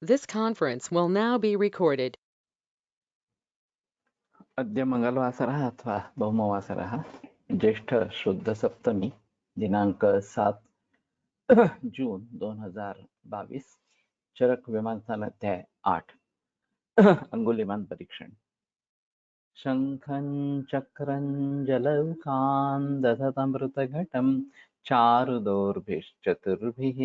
This conference will now be recorded. अद्य मंगलवासरः अथवा भौमवासरः ज्येष्ठ शुद्ध सप्तमी दिनांक 7 जून 2022 चरक विमानस्थान अध्याय 8 अंगुलिमान परीक्षण शंखं चक्रं जलौकान् दधतमृतघटं चारुदोर्भिश्चतुर्भिः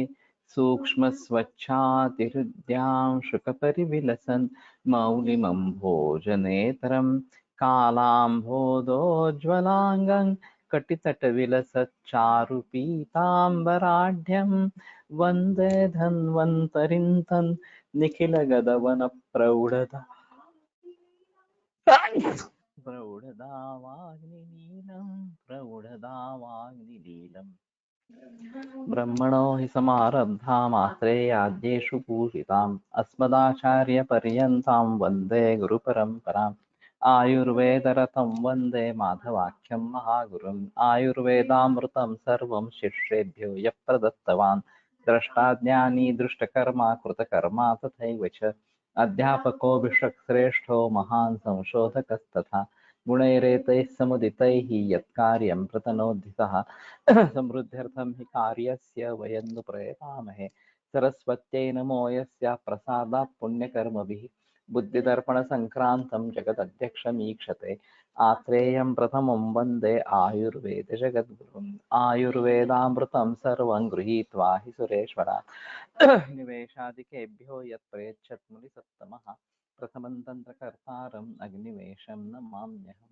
सूक्ष्मस्वच्छातिहृद्यां शुकपरिविलसन् मौलिमं भोजनेतरं कालाम्भोदोज्ज्वलाङ्गं कटितटविलसच्चारुपीताम्बराढ्यं वन्दे धन्वन्तरिं तन् निखिलगदवनप्रौढता प्रौढदावाग्निनीलम् ब्रह्मणो हि समारब्धामात्रेयाद्येषु पूजिताम् अस्मदाचार्यपर्यन्तां वन्दे गुरुपरम्पराम् आयुर्वेदरतं वन्दे माधवाख्यं महागुरुम् आयुर्वेदामृतं सर्वं शिष्येभ्यो यः प्रदत्तवान् द्रष्टाज्ञानी दृष्टकर्मा कृतकर्मा तथैव च अध्यापको विश्वश्रेष्ठो महान् संशोधकस्तथा गुणैरेतैः समुदितैः यत्कार्यं प्रतनोद्धितः समृद्ध्यर्थं हि कार्यस्य वयं नु प्रयतामहे सरस्वत्यै नमो यस्य प्रसादात् पुण्यकर्मभिः बुद्धिदर्पणसङ्क्रान्तं जगदध्यक्षमीक्षते आत्रेयं प्रथमं वन्दे आयुर्वेदजगद्गुरुम् आयुर्वेदामृतं सर्वं गृहीत्वा हि सुरेश्वरात् निवेशादिकेभ्यो यत् प्रयच्छत् मुनिसत्तमः प्रथमं तन्त्रकर्तारम् अग्निवेशं नमाम्यहम्।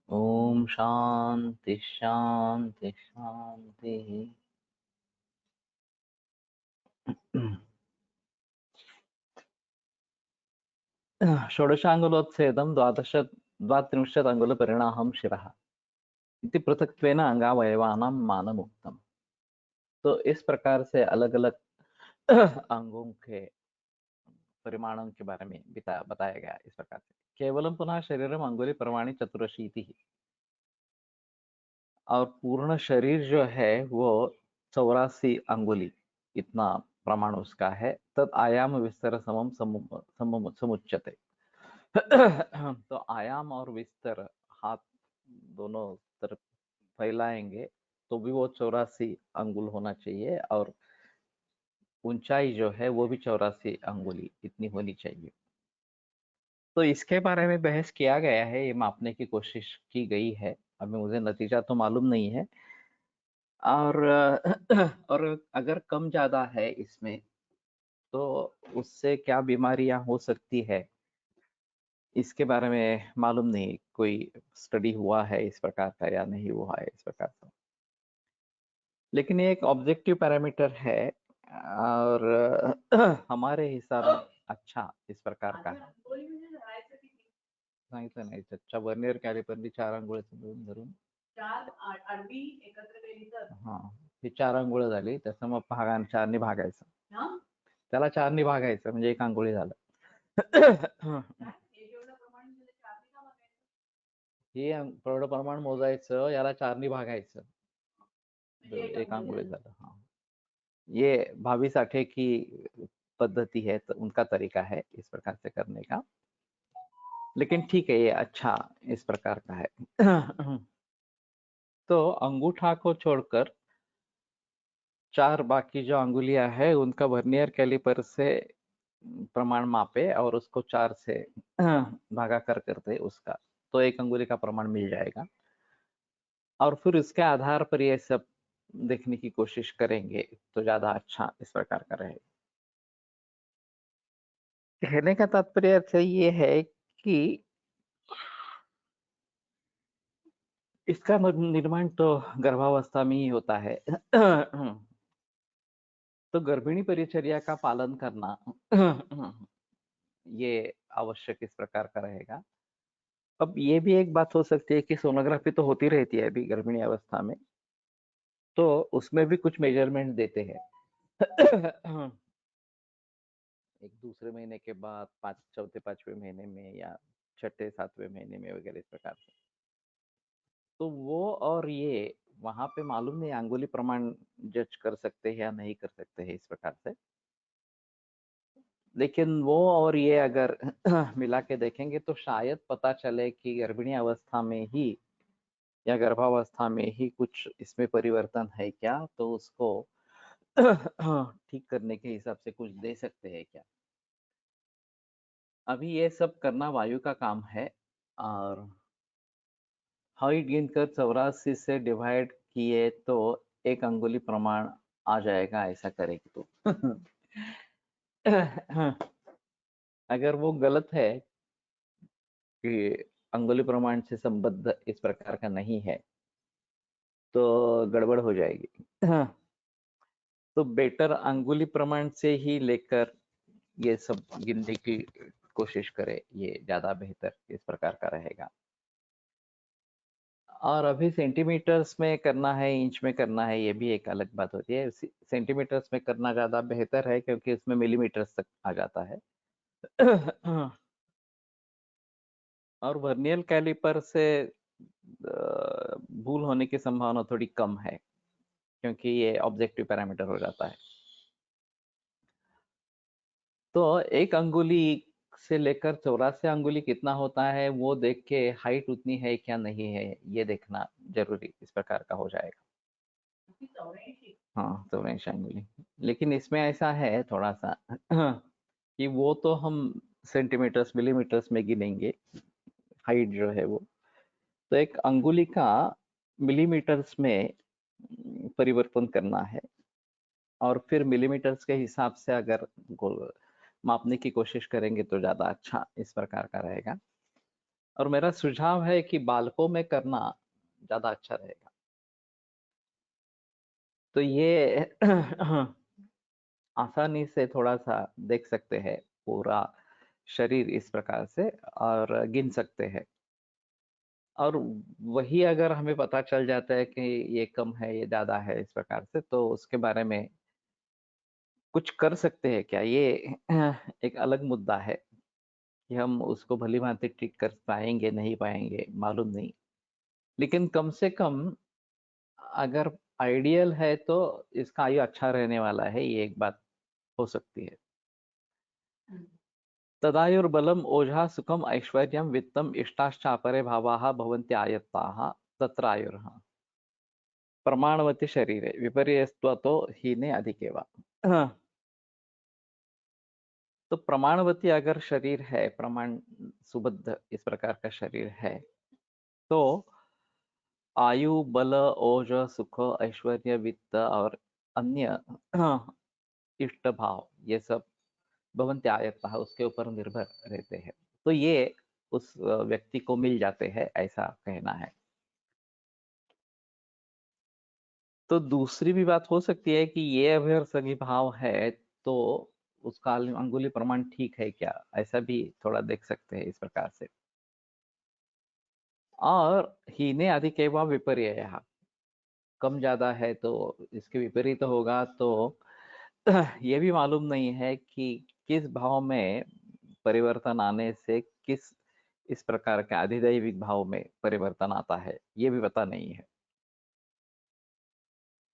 ओम शांति शांति शांति। षोडशाङ्गुलोच्छेदं द्वात्रिंशत् अङ्गुलपरिणाहं शिरः इति पृथक्त्वेन अंगावयवानां मानमुक्तम्। तो इस प्रकार से अलग अलग अंगों के परिमाणों के बारे में बताया गया। इस प्रकार से केवलम पुनः शरीरम अंगुली प्रमाणी चतुरशीति, और पूर्ण शरीर जो है वो 84 अंगुली इतना प्रमाण उसका है। तद आयाम विस्तार समम समुच्यते। तो आयाम और विस्तार हाथ दोनों तरफ फैलाएंगे तो भी वो 84 अंगुल होना चाहिए, और ऊंचाई जो है वो भी 84 अंगुली इतनी होनी चाहिए। तो इसके बारे में बहस किया गया है, ये मापने की कोशिश की गई है। अभी मुझे नतीजा तो मालूम नहीं है। और और अगर कम ज्यादा है इसमें तो उससे क्या बीमारियां हो सकती है, इसके बारे में मालूम नहीं। कोई स्टडी हुआ है इस प्रकार का या नहीं हुआ है इस प्रकार का। लेकिन ये एक ऑब्जेक्टिव पैरामीटर है, और हमारे हिसाब में अच्छा इस प्रकार का है। सांगितलं नाही अच्छा वर्नियर कॅलिपरनी 4 अंगुळे धरून हा ही 4 अंगुळ झाली, त्याचं मग 4ने भागायचं, त्याला 4ने भागायचं म्हणजे 1 अंगुळी झालं. हे प्रौढ प्रमाण मोजायचं, याला 4ने भागायचं, 1 अंगुळी झालं. हाँ, ये भावी साठे की पद्धति है, तो उनका तरीका है इस प्रकार से करने का। लेकिन ठीक है, ये अच्छा इस प्रकार का है। तो अंगूठा को छोड़कर 4 बाकी जो अंगुलियां है उनका वर्नियर कैलिपर से प्रमाण मापे और उसको 4 से भागा कर दे उसका, तो 1 अंगुली का प्रमाण मिल जाएगा। और फिर इसके आधार पर ये सब देखने की कोशिश करेंगे तो ज्यादा अच्छा इस प्रकार का रहेगा। कहने का तात्पर्य अर्थ ये है कि इसका निर्माण तो गर्भावस्था में ही होता है। तो गर्भिणी परिचर्या का पालन करना ये आवश्यक इस प्रकार का रहेगा। अब ये भी एक बात हो सकती है कि सोनोग्राफी तो होती रहती है अभी गर्भिणी अवस्था में, तो उसमें भी कुछ मेजरमेंट देते हैं। एक दूसरे महीने के बाद, चौथे पांचवें महीने में, या छठे सातवें महीने में वगैरह इस प्रकार से। तो वो और ये वहां पे मालूम नहीं अंगुली प्रमाण जज कर सकते हैं या नहीं कर सकते हैं इस प्रकार से। लेकिन वो और ये अगर मिला के देखेंगे तो शायद पता चले कि गर्भिणी अवस्था में ही या गर्भावस्था में ही कुछ इसमें परिवर्तन है क्या, तो उसको ठीक करने के हिसाब से कुछ दे सकते हैं क्या। अभी ये सब करना वायु का काम है, और हाइट गिनकर 84 से डिवाइड किए तो एक अंगुली प्रमाण आ जाएगा, ऐसा करेगी तो। अगर वो गलत है कि अंगुली प्रमाण से संबद्ध इस प्रकार का नहीं है, तो गड़बड़ हो जाएगी। तो बेटर अंगुली प्रमाण से ही लेकर ये सब गिनने की कोशिश करे, ये ज्यादा बेहतर इस प्रकार का रहेगा। और अभी सेंटीमीटर्स में करना है, इंच में करना है, ये भी एक अलग बात होती है। सेंटीमीटर्स में करना ज्यादा बेहतर है क्योंकि इसमें मिलीमीटर्स तक आ जाता है। और वर्नियर कैलिपर से भूल होने की संभावना थोड़ी कम है क्योंकि ये ऑब्जेक्टिव पैरामीटर हो जाता है। तो एक अंगुली से लेकर 84 अंगुली कितना होता है वो देख के हाइट उतनी है क्या नहीं है ये देखना जरूरी इस प्रकार का हो जाएगा। हाँ, 84 अंगुली। लेकिन इसमें ऐसा है थोड़ा सा कि वो तो हम सेंटीमीटर्स मिलीमीटर्स में गिनेंगे, हाइट जो है वो। तो एक अंगुली का मिलीमीटर्स में परिवर्तन करना है, और फिर मिलीमीटर्स के हिसाब से अगर मापने की कोशिश करेंगे तो ज्यादा अच्छा इस प्रकार का रहेगा। और मेरा सुझाव है कि बालकों में करना ज्यादा अच्छा रहेगा। तो ये आसानी से थोड़ा सा देख सकते हैं पूरा शरीर इस प्रकार से, और गिन सकते हैं। और वही अगर हमें पता चल जाता है कि ये कम है ये ज्यादा है इस प्रकार से, तो उसके बारे में कुछ कर सकते हैं क्या, ये एक अलग मुद्दा है कि हम उसको भली भांति ठीक कर पाएंगे नहीं पाएंगे मालूम नहीं। लेकिन कम से कम अगर आइडियल है तो इसका आयु अच्छा रहने वाला है, ये एक बात हो सकती है। तदायुर्बलम ओझा सुखम ऐश्वर्यम वित्तम इष्टाश्चापरे भावाः भवन्ति आयत्ताः तत्र आयुर्ः प्रमाणवती शरीरे विपर्यस्त्वतो हीने अधिके वा। तो प्रमाणवती अगर शरीर है, प्रमाण सुबद्ध इस प्रकार का शरीर है, तो आयु बल ओज सुख ऐश्वर्य वित्त और अन्य इष्ट भाव ये सब भवन्ति आयत्तः उसके ऊपर निर्भर रहते हैं। तो ये उस व्यक्ति को मिल जाते हैं, ऐसा कहना है। तो दूसरी भी बात हो सकती है कि ये अगर सगी भाव है तो उसका अंगुली प्रमाण ठीक है क्या, ऐसा भी थोड़ा देख सकते हैं इस प्रकार से। और हीने अधिक एवं विपर्य, कम ज्यादा है तो इसके विपरीत होगा। तो ये भी मालूम नहीं है कि किस भाव में परिवर्तन आने से किस इस प्रकार का अधिदैविक भाव में परिवर्तन आता है, ये भी पता नहीं है।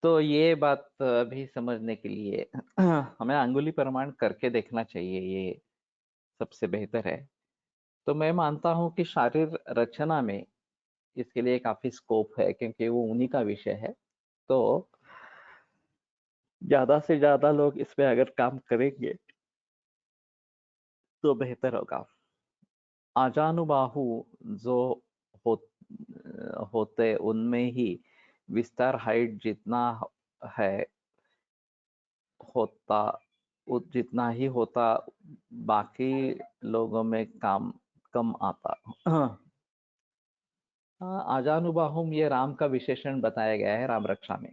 तो ये बात अभी समझने के लिए हमें अंगुली प्रमाण करके देखना चाहिए, ये सबसे बेहतर है। तो मैं मानता हूँ कि शारीर रचना में इसके लिए काफी स्कोप है क्योंकि वो उन्हीं का विषय है। तो ज्यादा से ज्यादा लोग इसमें अगर काम करेंगे तो बेहतर होगा। आजानुबाहु जो हो, होते उनमें ही विस्तार हाइट जितना है होता जितना ही होता, बाकी लोगों में काम कम आता। आजानुबाहुम ये राम का विशेषण बताया गया है राम रक्षा में।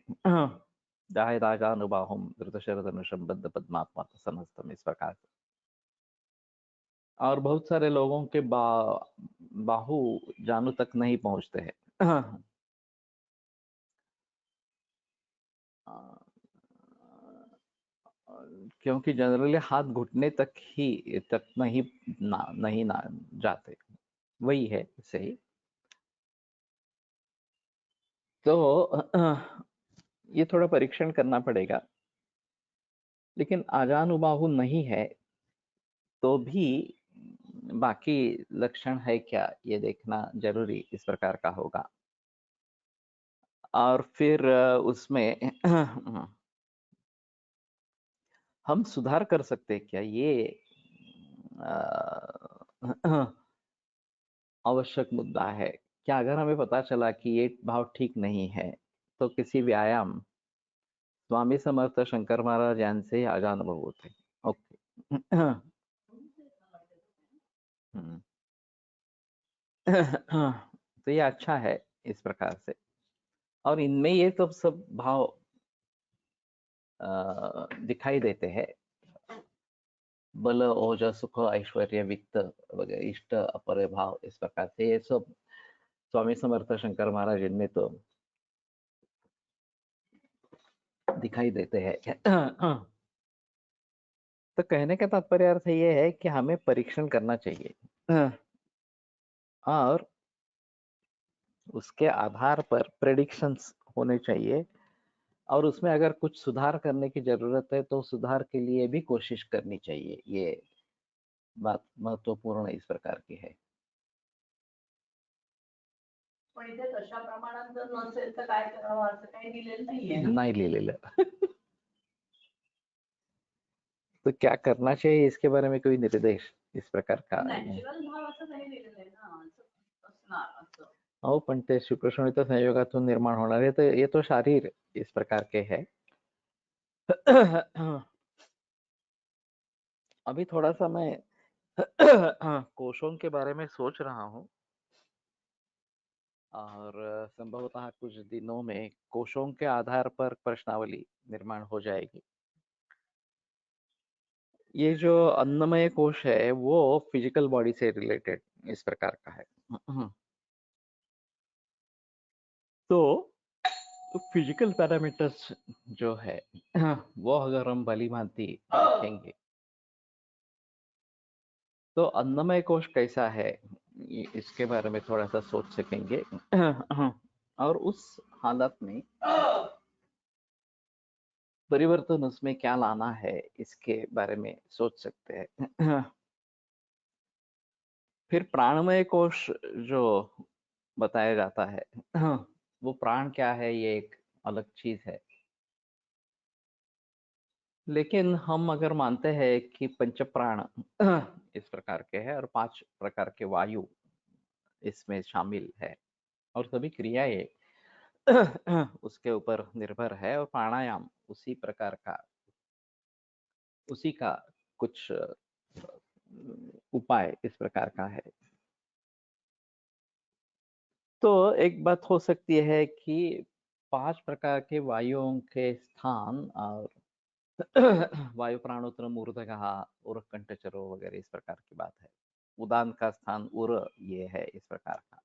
जाहे आजानुबाहुम धृतशरधनुषम बद्ध पद्मात्मा समस्तम इस प्रकार से। और बहुत सारे लोगों के बाहु जानू तक नहीं पहुंचते हैं। क्योंकि जनरली हाथ घुटने तक नहीं ना जाते, वही है सही। तो ये थोड़ा परीक्षण करना पड़ेगा, लेकिन आजानुबाहु नहीं है तो भी बाकी लक्षण है क्या ये देखना जरूरी इस प्रकार का होगा। और फिर उसमें हम सुधार कर सकते हैं क्या, ये आवश्यक मुद्दा है। क्या अगर हमें पता चला कि ये भाव ठीक नहीं है तो किसी व्यायाम, स्वामी समर्थ शंकर महाराज यांचे अजानुभव होते। ओके। हम्म। तो ये अच्छा है इस प्रकार से। और इनमें ये तो सब भाव दिखाई देते हैं, बल ओज सुख ऐश्वर्य वित्त वगैरह इष्ट अपर भाव, इस प्रकार से ये सब स्वामी समर्थ शंकर महाराज इनमें तो दिखाई देते हैं। तो कहने का तात्पर्य अर्थ ये है कि हमें परीक्षण करना चाहिए और उसके आधार पर प्रेडिक्शंस होने चाहिए, और उसमें अगर कुछ सुधार करने की जरूरत है तो सुधार के लिए भी कोशिश करनी चाहिए। ये बात महत्वपूर्ण इस प्रकार की है। पण इथे तशा प्रमाणात जर नसेल तर काय करावं असं काही दिलेलं नाहीये ना. नहीं लिहिलेलं। तो क्या करना चाहिए इसके बारे में कोई निर्देश इस प्रकार का है? नॅचरल भाव असं नाही दिलेलं आहे ना, असं असणार असं. हो, पण ते शुक्रशोणित संयोगातून निर्माण होणार है, तो ये तो शारीर इस प्रकार के है। अभी थोड़ा सा मैं कोशों के बारे में सोच रहा हूँ, और संभवतः कुछ दिनों में कोशों के आधार पर प्रश्नावली निर्माण हो जाएगी। ये जो अन्नमय कोश है वो फिजिकल बॉडी से रिलेटेड इस प्रकार का है। तो फिजिकल पैरामीटर्स जो है वो अगर हम भली भांति देखेंगे तो अन्नमय कोश कैसा है इसके बारे में थोड़ा सा सोच सकेंगे। और उस हालत में परिवर्तन उसमें क्या लाना है इसके बारे में सोच सकते हैं। फिर प्राणमय कोश जो बताया जाता है वो प्राण क्या है ये एक अलग चीज है, लेकिन हम अगर मानते हैं कि पंच प्राण इस प्रकार के हैं और 5 प्रकार के वायु इसमें शामिल है और सभी क्रियाएं उसके ऊपर निर्भर है, और प्राणायाम उसी प्रकार का, उसी का कुछ उपाय इस प्रकार का है। तो एक बात हो सकती है कि 5 प्रकार के वायुओं के स्थान और वायु प्राणोत्तरम ऊर्ध्वगः उर कंठचरो वगैरह इस प्रकार की बात है। उदान का स्थान उर ये है इस प्रकार का,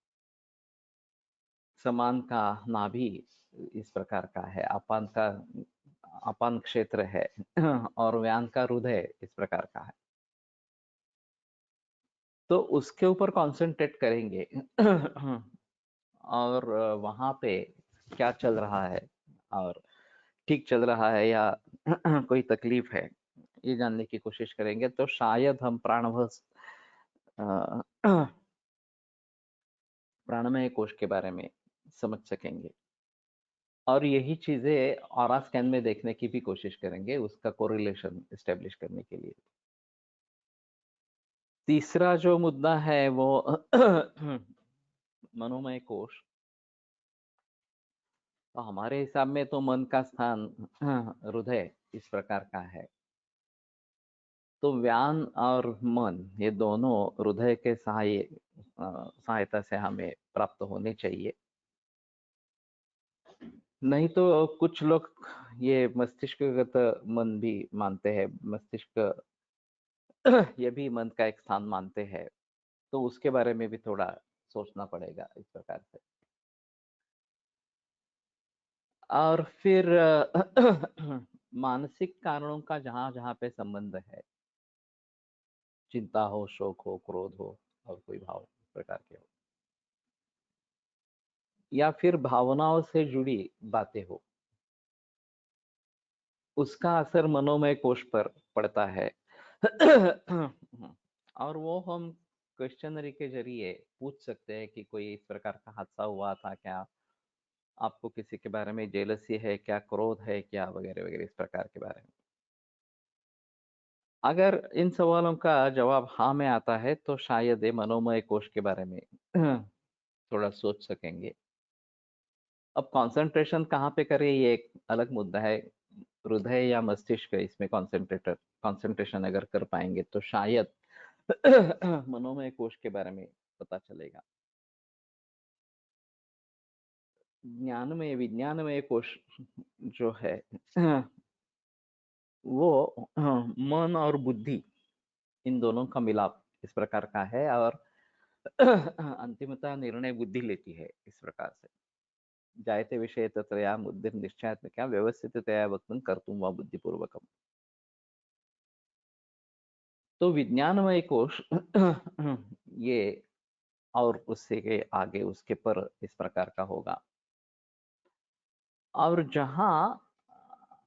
समान का नाभि इस प्रकार का है, अपान का अपान क्षेत्र है और व्यान का हृदय इस प्रकार का है। तो उसके ऊपर कंसंट्रेट करेंगे और वहां पे क्या चल रहा है और ठीक चल रहा है या कोई तकलीफ है ये जानने की कोशिश करेंगे, तो शायद हम प्राणमय कोश के बारे में समझ सकेंगे। और यही चीजें ऑरा स्कैन में देखने की भी कोशिश करेंगे उसका कोरिलेशन एस्टेब्लिश करने के लिए। तीसरा जो मुद्दा है वो मनोमय कोश। तो हमारे हिसाब में तो मन का स्थान हृदय इस प्रकार का है, तो व्यान और मन ये दोनों हृदय के सहायता से हमें प्राप्त होने चाहिए। नहीं तो कुछ लोग ये मस्तिष्कगत मन भी मानते हैं, मस्तिष्क ये भी मन का एक स्थान मानते हैं, तो उसके बारे में भी थोड़ा सोचना पड़ेगा इस प्रकार से। और फिर मानसिक कारणों का जहाँ जहाँ पे संबंध है, चिंता हो, शोक हो, क्रोध हो और कोई भाव इस प्रकार के हो, या फिर भावनाओं से जुड़ी बातें हो, उसका असर मनोमय कोश पर पड़ता है। और वो हम क्वेश्चनरी के जरिए पूछ सकते हैं कि कोई इस प्रकार का हादसा हुआ था क्या, आपको किसी के बारे में जेलसी है क्या, क्रोध है क्या, वगैरह वगैरह इस प्रकार के बारे में। अगर इन सवालों का जवाब हाँ में आता है तो शायद ये मनोमय कोश के बारे में थोड़ा सोच सकेंगे। अब कंसंट्रेशन कहाँ पे करें ये एक अलग मुद्दा है। हृदय या मस्तिष्क इसमें कंसंट्रेशन अगर कर पाएंगे तो शायद मनोमय कोश के बारे में पता चलेगा। ज्ञानमय विज्ञानमय कोश जो है वो मन और बुद्धि इन दोनों का मिलाप इस प्रकार का है, और अंतिमतः निर्णय बुद्धि लेती है इस प्रकार से। जायते विषय तत्रया बुद्धिर निश्चयात्मिका व्यवस्थिततया वक्तुं कर्तुं वा बुद्धिपूर्वकम्। तो विज्ञानमय कोश ये और उससे के आगे उसके पर इस प्रकार का होगा, और जहां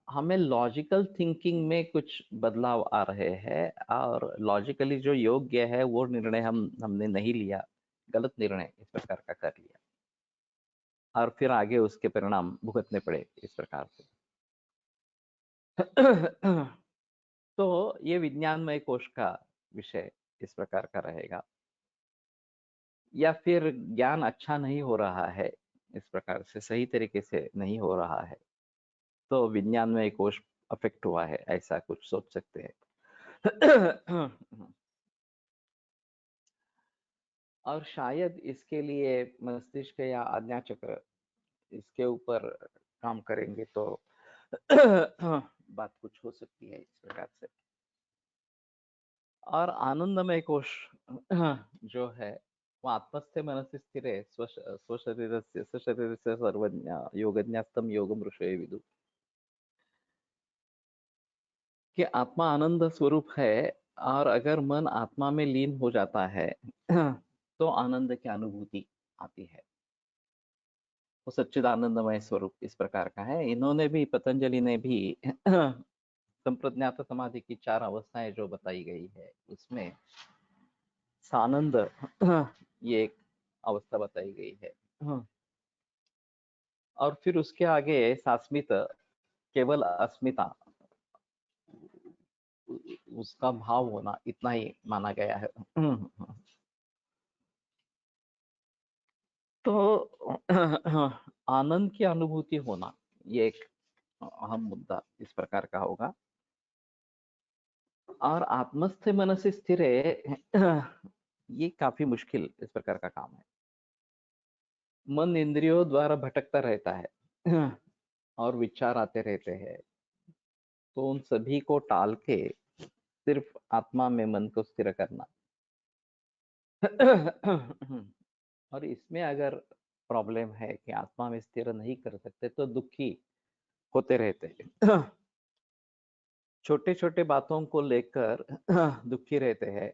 हमें लॉजिकल थिंकिंग में कुछ बदलाव आ रहे हैं और लॉजिकली जो योग्य है वो निर्णय हमने नहीं लिया, गलत निर्णय इस प्रकार का कर लिया और फिर आगे उसके परिणाम भुगतने पड़े इस प्रकार से। तो ये विज्ञानमय कोश का विषय इस प्रकार का रहेगा। या फिर ज्ञान अच्छा नहीं हो रहा है, इस प्रकार से सही तरीके से नहीं हो रहा है, तो विज्ञानमय कोश अफेक्ट हुआ है, ऐसा कुछ सोच सकते हैं। और शायद इसके लिए मस्तिष्क या आज्ञा चक्र इसके ऊपर काम करेंगे तो बात कुछ हो सकती है इस प्रकार से। और आनंदमय कोश जो है वो आत्मस्थे मनसि स्थिरे स्वशरीरस्य स्वशरीरस्य सर्वज्ञ योगज्ञास्तम योगम ऋषये विदु, कि आत्मा आनंद स्वरूप है, और अगर मन आत्मा में लीन हो जाता है तो आनंद की अनुभूति आती है। वो सच्चिदानंदमय स्वरूप इस प्रकार का है। इन्होंने भी, पतंजलि ने भी संप्रज्ञात समाधि की 4 अवस्थाएं जो बताई गई है उसमें सानंद ये एक अवस्था बताई गई है। और फिर उसके आगे सास्मित, केवल अस्मिता, उसका भाव होना, इतना ही माना गया है। तो आनंद की अनुभूति होना ये एक अहम मुद्दा इस प्रकार का होगा। और आत्मस्थ मनस स्थिर ये काफी मुश्किल इस प्रकार का काम है। मन इंद्रियों द्वारा भटकता रहता है और विचार आते रहते हैं, तो उन सभी को टाल के सिर्फ आत्मा में मन को स्थिर करना। और इसमें अगर प्रॉब्लम है कि आत्मा में स्थिर नहीं कर सकते तो दुखी होते रहते हैं। छोटे छोटे बातों को लेकर दुखी रहते हैं,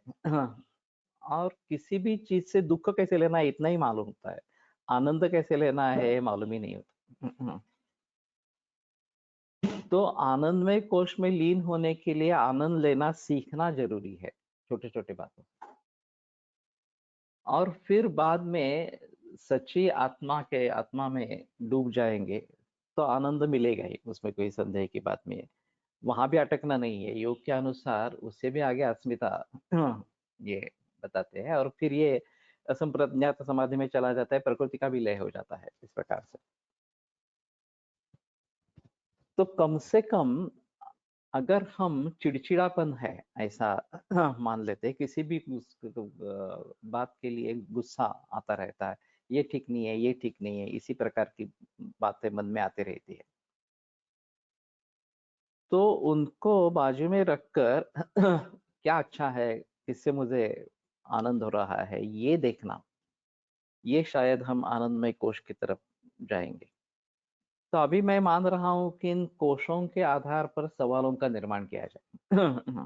और किसी भी चीज से दुख कैसे लेना है इतना ही मालूम होता है, आनंद कैसे लेना है मालूम ही नहीं होता। तो आनंदमय कोश में लीन होने के लिए आनंद लेना सीखना जरूरी है, छोटे छोटे बातों। और फिर बाद में सच्ची आत्मा में डूब जाएंगे तो आनंद मिलेगा ही, उसमें कोई संदेह की बात नहीं है। वहां भी अटकना नहीं है, योग के अनुसार उससे भी आगे अस्मिता ये बताते हैं, और फिर ये असंप्रज्ञात समाधि में चला जाता है, प्रकृति का भी लय हो जाता है इस प्रकार से। तो कम से कम अगर हम चिड़चिड़ापन है ऐसा मान लेते हैं, किसी भी बात के लिए गुस्सा आता रहता है, ये ठीक नहीं है, ये ठीक नहीं है, इसी प्रकार की बातें मन में आती रहती है, तो उनको बाजू में रखकर क्या अच्छा है, किससे मुझे आनंद हो रहा है, ये देखना, ये शायद हम आनंदमय कोश की तरफ जाएंगे। तो अभी मैं मान रहा हूं कि इन कोशों के आधार पर सवालों का निर्माण किया जाए।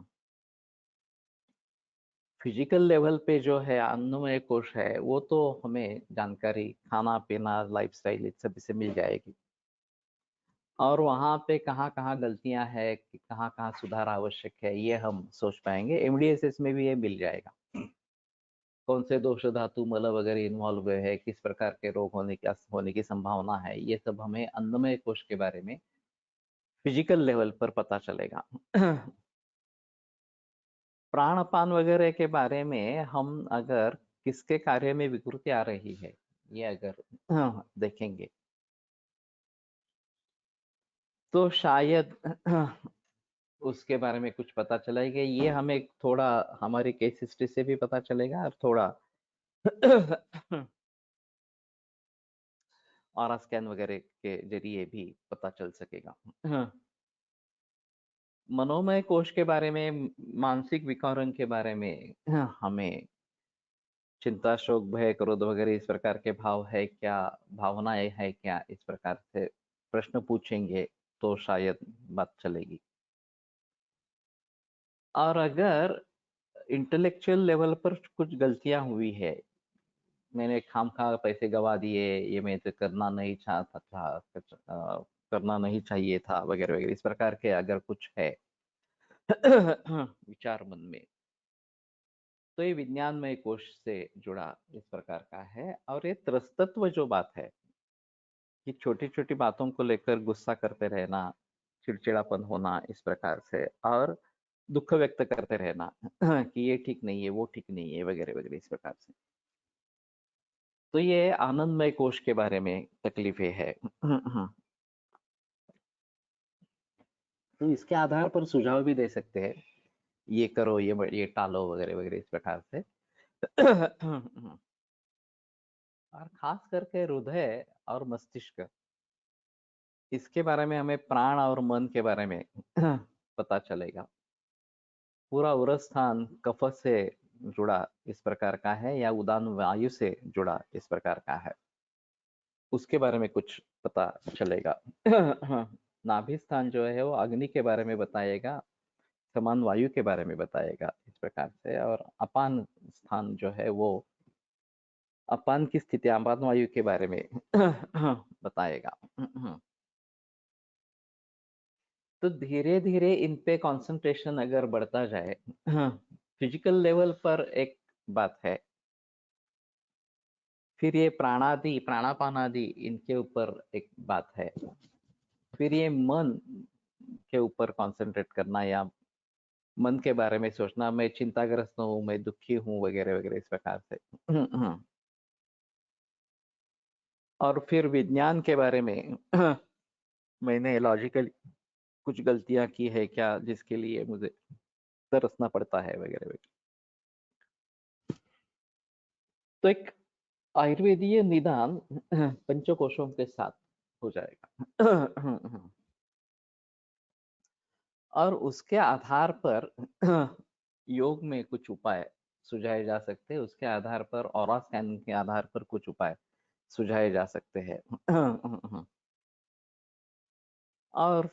फिजिकल लेवल पे जो है अन्नमय कोश है, वो तो हमें जानकारी खाना पीना लाइफस्टाइल इस सब से मिल जाएगी, और वहाँ पे कहाँ कहाँ गलतियां है, कहाँ कहाँ सुधार आवश्यक है, ये हम सोच पाएंगे। एमडीएसएस में भी ये मिल जाएगा, कौन से दोष धातु मल वगैरह इन्वॉल्व हुए हैं, किस प्रकार के रोग होने की संभावना है, ये सब हमें अन्नमय कोश के बारे में फिजिकल लेवल पर पता चलेगा। प्राणपान वगैरह के बारे में हम अगर किसके कार्य में विकृति आ रही है, ये अगर देखेंगे तो शायद उसके बारे में कुछ पता चलेगा। ये हमें थोड़ा हमारी केस हिस्ट्री से भी पता चलेगा, और थोड़ा और स्कैन वगैरह के जरिए भी पता चल सकेगा। मनोमय कोश के बारे में, मानसिक विकारों के बारे में हमें चिंता शोक भय क्रोध वगैरह इस प्रकार के भाव है क्या, भावनाएं है क्या, इस प्रकार से प्रश्न पूछेंगे तो शायद बात चलेगी। और अगर इंटेलेक्चुअल लेवल पर कुछ गलतियां हुई है, मैंने खामखा पैसे गवा दिए, ये मैं तो करना नहीं चाहता था, करना नहीं चाहिए था वगैरह वगैरह, इस प्रकार के अगर कुछ है विचार मन में, तो ये विज्ञानमय कोश से जुड़ा इस प्रकार का है। और ये त्रस्तत्व जो बात है कि छोटी छोटी बातों को लेकर गुस्सा करते रहना, चिड़चिड़ापन होना इस प्रकार से, और दुख व्यक्त करते रहना कि ये ठीक नहीं है, वो ठीक नहीं है वगैरह वगैरह इस प्रकार से, तो ये आनंदमय कोश के बारे में तकलीफें है। तो इसके आधार पर सुझाव भी दे सकते हैं, ये करो, ये टालो वगैरह वगैरह इस प्रकार से। और खास करके हृदय और मस्तिष्क, इसके बारे में हमें प्राण और मन के बारे में पता चलेगा। पूरा उरस स्थान कफ से जुड़ा इस प्रकार का है या उदान वायु से जुड़ा इस प्रकार का है, उसके बारे में कुछ पता चलेगा। नाभि स्थान जो है वो अग्नि के बारे में बताएगा, समान वायु के बारे में बताएगा इस प्रकार से। और अपान स्थान जो है वो अपान की स्थिति, अपान वायु के बारे में बताएगा। तो धीरे धीरे इन पे कंसंट्रेशन अगर बढ़ता जाए, फिजिकल लेवल पर एक बात है, फिर ये प्राणादि प्राणापान आदि इनके ऊपर एक बात है, फिर ये मन के ऊपर कंसंट्रेट करना या मन के बारे में सोचना, मैं चिंताग्रस्त हूँ, मैं दुखी हूँ वगैरह वगैरह इस प्रकार से। और फिर विज्ञान के बारे में मैंने लॉजिकली कुछ गलतियां की है क्या, जिसके लिए मुझे तरसना पड़ता है वगैरह वगैरह। तो एक आयुर्वेदीय निदान पंचकोशों के साथ हो जाएगा। और उसके आधार पर योग में कुछ उपाय सुझाए जा सकते हैं, उसके आधार पर ऑरा स्कैन के आधार पर कुछ उपाय सुझाए जा सकते हैं। और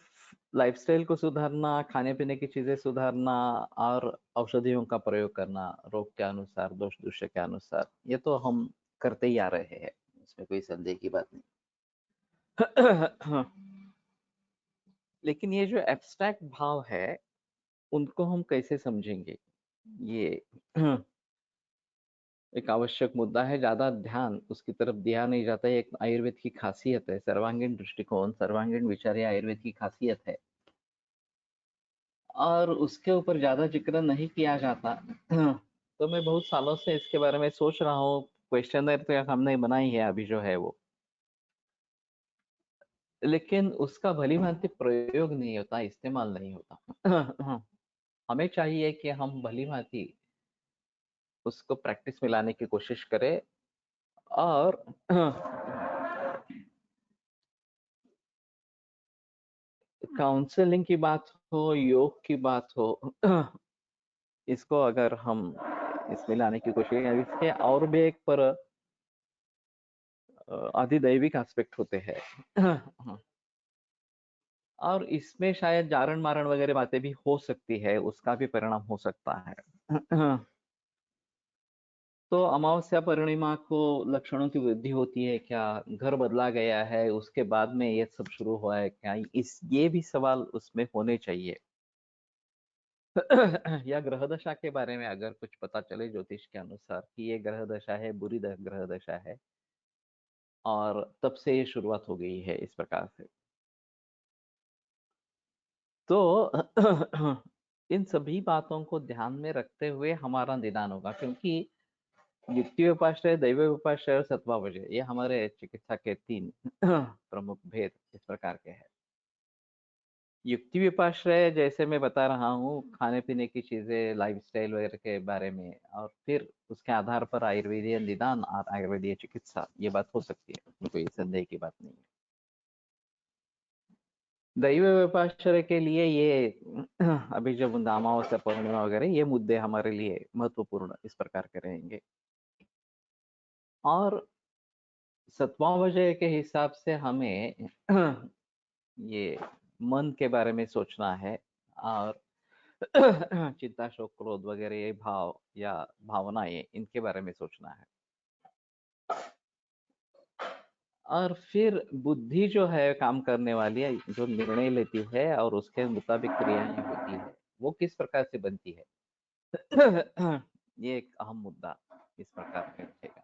लाइफस्टाइल को सुधारना, खाने पीने की चीजें सुधारना, और औषधियों का प्रयोग करना रोग के अनुसार, दोष दूष्य के अनुसार, ये तो हम करते ही आ रहे हैं, इसमें कोई संदेह की बात नहीं। लेकिन ये जो एब्स्ट्रैक्ट भाव है, उनको हम कैसे समझेंगे, ये एक आवश्यक मुद्दा है। ज्यादा ध्यान उसकी तरफ दिया नहीं जाता है। एक आयुर्वेद की खासियत है, सर्वांगीण दृष्टिकोण, सर्वांगीण विचार, ये आयुर्वेद की खासियत है, और उसके ऊपर ज्यादा जिक्र नहीं किया जाता। तो मैं बहुत सालों से इसके बारे में सोच रहा हूँ, क्वेश्चनर तो हमने बनाई है अभी जो है वो, लेकिन उसका भली भांति प्रयोग नहीं होता, इस्तेमाल नहीं होता। हमें चाहिए कि हम भली भांति उसको प्रैक्टिस में लाने की कोशिश करें। और काउंसलिंग की बात हो, योग की बात हो, इसको अगर हम इसमें लाने की कोशिश है। इसके और भी एक पर अधिदैविक एस्पेक्ट होते हैं और इसमें शायद जारण मारण वगैरह बातें भी हो सकती है, उसका भी परिणाम हो सकता है तो अमावस्या पूर्णिमा को लक्षणों की वृद्धि होती है क्या, घर बदला गया है उसके बाद में ये सब शुरू हुआ है क्या, ये भी सवाल उसमें होने चाहिए या ग्रह दशा के बारे में अगर कुछ पता चले ज्योतिष के अनुसार कि ये ग्रह दशा है, बुरी ग्रह दशा है और तब से ये शुरुआत हो गई है इस प्रकार से, तो इन सभी बातों को ध्यान में रखते हुए हमारा निदान होगा, क्योंकि युक्ति उपाश्रय, दैव उपाश्रय और सत्वावजय ये हमारे चिकित्सा के 3 प्रमुख भेद इस प्रकार के हैं। युक्ति विपाश्रय जैसे मैं बता रहा हूँ, खाने पीने की चीजें, लाइफस्टाइल वगैरह के बारे में, और फिर उसके आधार पर आयुर्वेदीय निदान और आयुर्वेदीय चिकित्सा, ये बात हो सकती है, कोई संदेह की बात नहीं है। दैव विपाश्रय के लिए ये अभी जब अमावस्या पूर्णिमा वगैरह ये मुद्दे हमारे लिए महत्वपूर्ण इस प्रकार के रहेंगे। और सत्वावजय के हिसाब से हमें ये मन के बारे में सोचना है और चिंता, शोक, क्रोध वगैरह ये भाव या भावनाएं, इनके बारे में सोचना है। और फिर बुद्धि जो है काम करने वाली है, जो निर्णय लेती है और उसके मुताबिक क्रियाएं होती है, वो किस प्रकार से बनती है ये एक अहम मुद्दा इस प्रकार का रहेगा।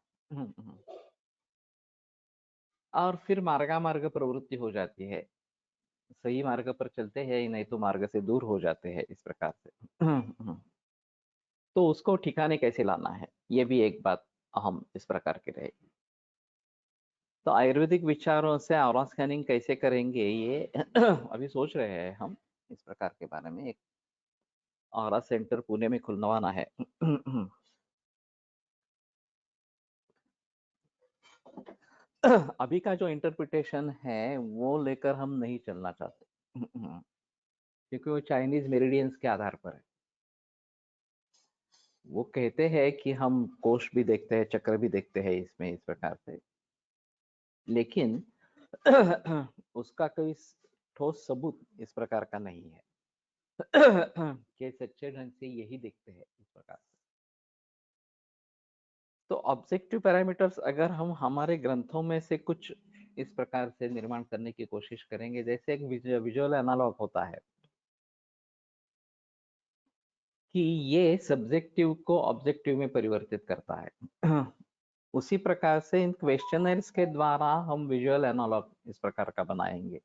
और फिर मार्गामार्ग प्रवृत्ति हो जाती है, सही मार्ग पर चलते हैं नहीं तो मार्ग से दूर हो जाते हैं इस प्रकार से तो उसको ठिकाने कैसे लाना है, ये भी एक बात अहम इस प्रकार की रहेगी। तो आयुर्वेदिक विचारों से ऑरा स्कैनिंग कैसे करेंगे, ये अभी सोच रहे हैं हम इस प्रकार के बारे में। एक ऑरा सेंटर पुणे में खुलवाना है अभी का जो इंटरप्रिटेशन है वो लेकर हम नहीं चलना चाहते क्योंकि वो चाइनीज मेरिडियंस के आधार पर है। वो कहते हैं कि हम कोष भी देखते हैं, चक्र भी देखते हैं इसमें इस प्रकार से, लेकिन उसका कोई ठोस सबूत इस प्रकार का नहीं है कि सच्चे ढंग से यही देखते हैं इस प्रकार से। तो ऑब्जेक्टिव पैरामीटर्स अगर हम हमारे ग्रंथों में से कुछ इस प्रकार से निर्माण करने की कोशिश करेंगे, जैसे एक विजुअल एनालॉग होता है कि ये सब्जेक्टिव को ऑब्जेक्टिव में परिवर्तित करता है उसी प्रकार से इन क्वेश्चनर्स के द्वारा हम विजुअल एनालॉग इस प्रकार का बनाएंगे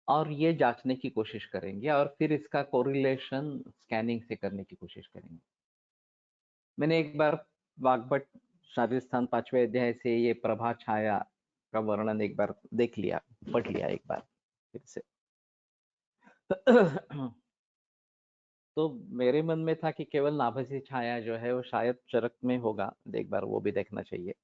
और ये जांचने की कोशिश करेंगे और फिर इसका कोरिलेशन स्कैनिंग से करने की कोशिश करेंगे। मैंने एक बार वाग्भट राजस्थान 5वें अध्याय से ये प्रभा छाया का वर्णन एक बार देख लिया, पढ़ लिया एक बार फिर से तो मेरे मन में था कि केवल नाभसी छाया जो है वो शायद चरक में होगा, एक बार वो भी देखना चाहिए,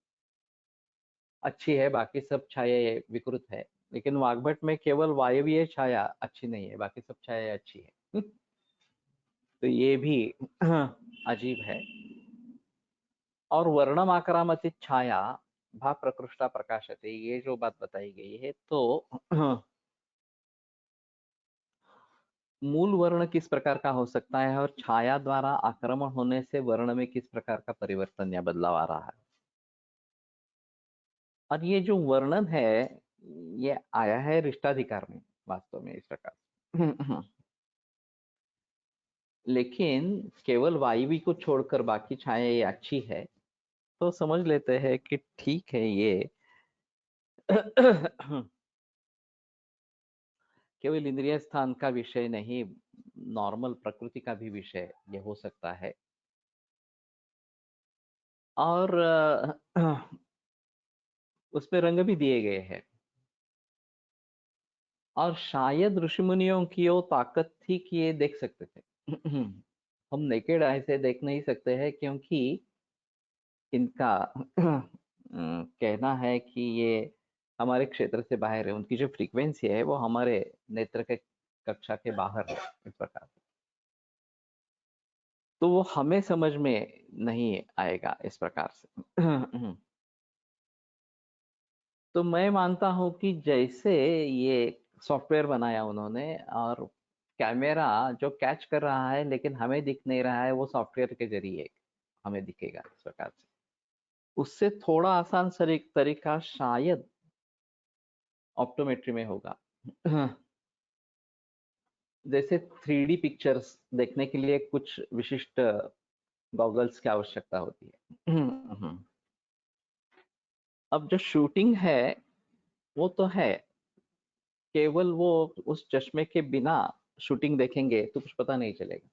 अच्छी है, बाकी सब छाया विकृत है, लेकिन वाग्भट में केवल वायवीय छाया अच्छी नहीं है, बाकी सब छाया अच्छी है तो ये भी अजीब है। और वर्णम आक्रामतित छाया भा प्रकृष्टा प्रकाशते, ये जो बात बताई गई है, तो मूल वर्ण किस प्रकार का हो सकता है और छाया द्वारा आक्रमण होने से वर्ण में किस प्रकार का परिवर्तन या बदलाव आ रहा है। और ये जो वर्णन है ये आया है रिष्टाधिकार में वास्तव में इस प्रकार लेकिन केवल वायवी को छोड़कर बाकी छाया ये अच्छी है, तो समझ लेते हैं कि ठीक है, ये केवल इंद्रिय स्थान का विषय नहीं, नॉर्मल प्रकृति का भी विषय ये हो सकता है। और उसमें रंग भी दिए गए हैं और शायद ऋषि मुनियों की वो ताकत थी कि ये देख सकते थे हम नेकेड आई से देख नहीं सकते हैं क्योंकि इनका कहना है कि ये हमारे क्षेत्र से बाहर है, उनकी जो फ्रीक्वेंसी है वो हमारे नेत्र के कक्षा के बाहर है इस प्रकार से। तो वो हमें समझ में नहीं आएगा इस प्रकार से। तो मैं मानता हूँ कि जैसे ये सॉफ्टवेयर बनाया उन्होंने और कैमरा जो कैच कर रहा है लेकिन हमें दिख नहीं रहा है, वो सॉफ्टवेयर के जरिए हमें दिखेगा इस प्रकार से। उससे थोड़ा आसान तरीका शायद ऑप्टोमेट्री में होगा। जैसे 3D पिक्चर्स देखने के लिए कुछ विशिष्ट गॉगल्स की आवश्यकता होती है। अब जो शूटिंग है वो तो है, केवल वो उस चश्मे के बिना शूटिंग देखेंगे तो कुछ पता नहीं चलेगा।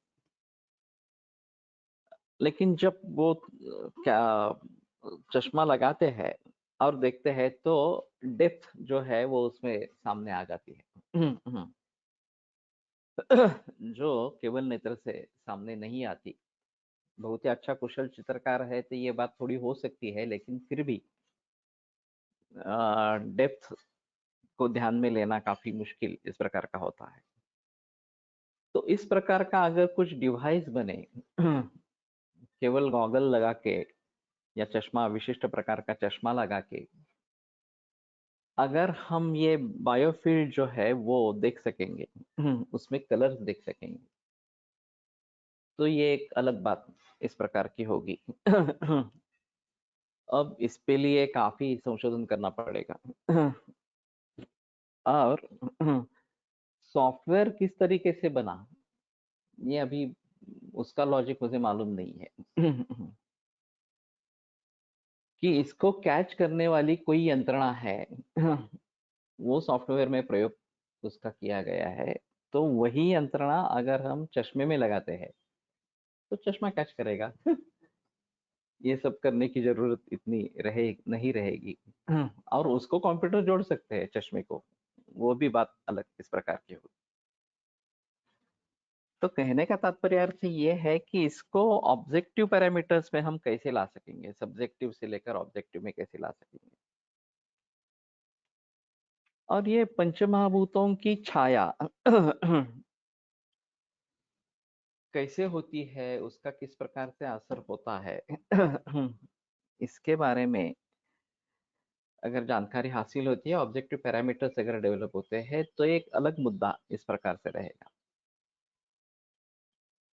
लेकिन जब वो क्या चश्मा लगाते हैं और देखते हैं तो डेप्थ जो है वो उसमें सामने आ जाती है। जो केवल नेत्र से सामने नहीं आती। बहुत ही अच्छा कुशल चित्रकार है तो ये बात थोड़ी हो सकती है, लेकिन फिर भी डेप्थ को ध्यान में लेना काफी मुश्किल इस प्रकार का होता है। तो इस प्रकार का अगर कुछ डिवाइस बने, केवल गॉगल लगा के या चश्मा, विशिष्ट प्रकार का चश्मा लगा के अगर हम ये बायोफील्ड जो है वो देख सकेंगे, उसमें कलर्स देख सकेंगे, तो ये एक अलग बात इस प्रकार की होगी। अब इस पे लिए काफी संशोधन करना पड़ेगा। और सॉफ्टवेयर किस तरीके से बना, ये अभी उसका लॉजिक मुझे मालूम नहीं है। कि इसको कैच करने वाली कोई यंत्रणा है, वो सॉफ्टवेयर में प्रयोग उसका किया गया है। तो वही यंत्रणा अगर हम चश्मे में लगाते हैं तो चश्मा कैच करेगा। ये सब करने की जरूरत इतनी रहे नहीं रहेगी। और उसको कंप्यूटर जोड़ सकते हैं चश्मे को, वो भी बात अलग इस प्रकार की होगी। तो कहने का तात्पर्य अर्थ ये है कि इसको ऑब्जेक्टिव पैरामीटर्स में हम कैसे ला सकेंगे, सब्जेक्टिव से लेकर ऑब्जेक्टिव में कैसे ला सकेंगे। और ये पंचमहाभूतों की छाया कैसे होती है, उसका किस प्रकार से असर होता है, इसके बारे में अगर जानकारी हासिल होती है, ऑब्जेक्टिव पैरामीटर्स अगर डेवलप होते हैं, तो एक अलग मुद्दा इस प्रकार से रहेगा।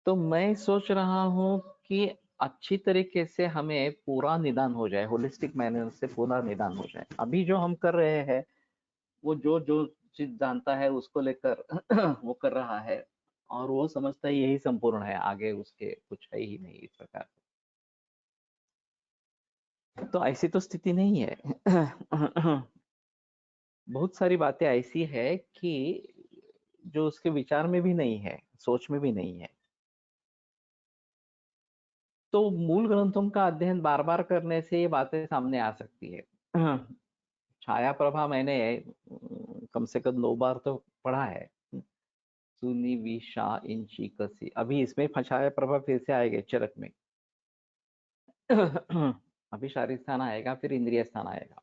तो मैं सोच रहा हूँ कि अच्छी तरीके से हमें पूरा निदान हो जाए, होलिस्टिक मैनर से पूरा निदान हो जाए। अभी जो हम कर रहे हैं वो जो जो चीज जानता है उसको लेकर वो कर रहा है, और वो समझता है यही संपूर्ण है, आगे उसके कुछ है ही नहीं इस प्रकार। तो ऐसी तो स्थिति नहीं है। बहुत सारी बातें ऐसी है कि जो उसके विचार में भी नहीं है, सोच में भी नहीं है। तो मूल ग्रंथों का अध्ययन बार बार करने से ये बातें सामने आ सकती है। छाया प्रभा मैंने कम से कम 2 बार तो पढ़ा है। सुनी विशा इंची कसी, अभी इसमें छाया प्रभा फिर से आएगा चरक में। अभी शारीरिक स्थान आएगा, फिर इंद्रिय स्थान आएगा,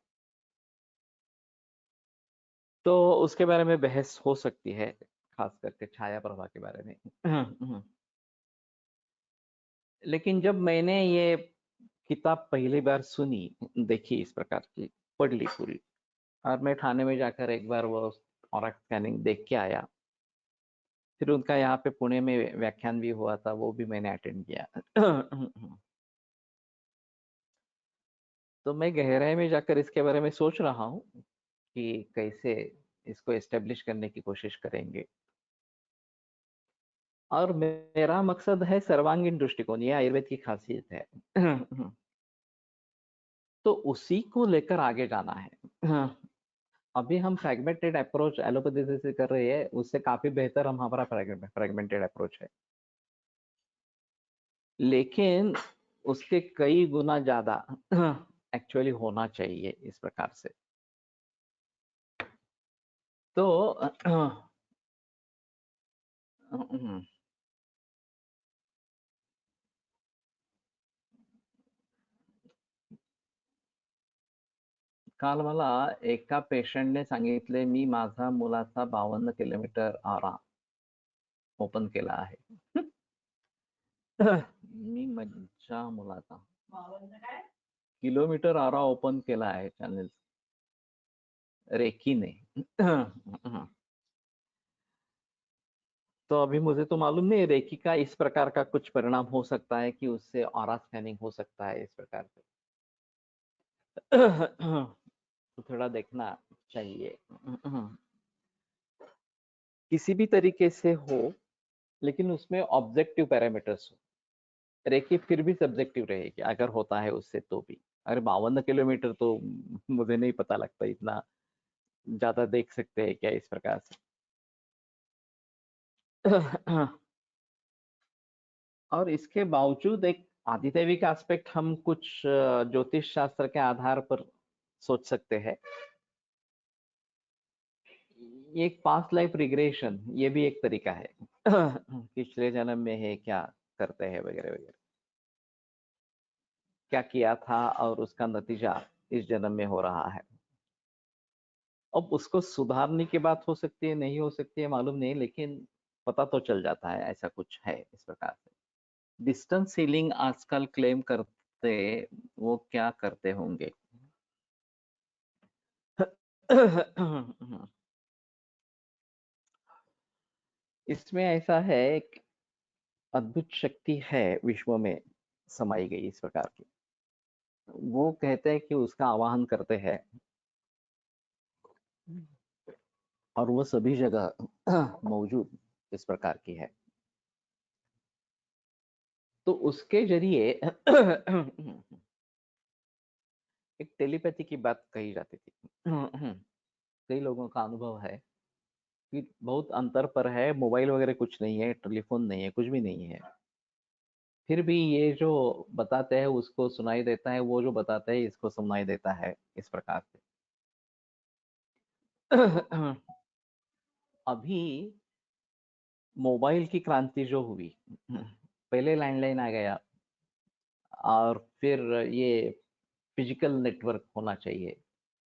तो उसके बारे में बहस हो सकती है, खास करके छाया प्रभा के बारे में। लेकिन जब मैंने ये किताब पहली बार सुनी, देखी इस प्रकार की, पढ़ ली पूरी, और मैं थाने में जाकर एक बार वो ऑरा स्कैनिंग देख के आया। फिर उनका यहाँ पे पुणे में व्याख्यान भी हुआ था, वो भी मैंने अटेंड किया। तो मैं गहराई में जाकर इसके बारे में सोच रहा हूँ कि कैसे इसको एस्टेब्लिश करने की कोशिश करेंगे। और मेरा मकसद है सर्वांगीण दृष्टिकोण, ये आयुर्वेद की खासियत है। तो उसी को लेकर आगे जाना है। अभी हम फ्रैगमेंटेड अप्रोच एलोपैथी से कर रहे हैं, उससे काफी बेहतर हमारा फ्रैगमेंटेड अप्रोच है, लेकिन उसके कई गुना ज्यादा एक्चुअली होना चाहिए इस प्रकार से। तो काल मला एका पेशंटने सांगितले, मी माझा मुलाचा 52 किलोमीटर आरा ओपन केला आहे। मी मज्जा मुलाचा 52 काय किलोमीटर आरा ओपन केला आहे चॅनल रेकी ने। तो अभी मुझे तो मालूम नहीं रेकी का इस प्रकार का कुछ परिणाम हो सकता है कि उससे ऑरा स्कैनिंग हो सकता है इस प्रकार से। तो थोड़ा देखना चाहिए। किसी भी तरीके से हो लेकिन उसमें ऑब्जेक्टिव पैरामीटर्स हो। रेकी फिर भी सब्जेक्टिव रहेगी अगर होता है उससे तो भी। अरे 52 किलोमीटर तो मुझे नहीं पता लगता इतना ज्यादा देख सकते हैं क्या इस प्रकार से। और इसके बावजूद एक आदिदैविक एस्पेक्ट हम कुछ ज्योतिष शास्त्र के आधार पर सोच सकते हैं। ये एक पास्ट लाइफ रिग्रेशन ये भी एक तरीका है। पिछले जन्म में है क्या करते हैं वगैरह वगैरह क्या किया था और उसका नतीजा इस जन्म में हो रहा है। अब उसको सुधारने की बात हो सकती है नहीं हो सकती है मालूम नहीं लेकिन पता तो चल जाता है ऐसा कुछ है इस प्रकार से। डिस्टेंस हीलिंग आजकल क्लेम करते वो क्या करते होंगे। इसमें ऐसा है एक अद्भुत शक्ति है विश्व में समाई गई इस प्रकार की। वो कहते हैं कि उसका आवाहन करते हैं और वो सभी जगह मौजूद इस प्रकार की है। तो उसके जरिए एक टेलीपैथी की बात कही जाती थी। कई लोगों का अनुभव है कि बहुत अंतर पर है, मोबाइल वगैरह कुछ नहीं है, टेलीफोन नहीं है, कुछ भी नहीं है, फिर भी ये जो बताते हैं उसको सुनाई देता है, वो जो बताते हैं इसको सुनाई देता है इस प्रकार से। अभी मोबाइल की क्रांति जो हुई, पहले लैंडलाइन आ गया और फिर ये फिजिकल नेटवर्क होना चाहिए,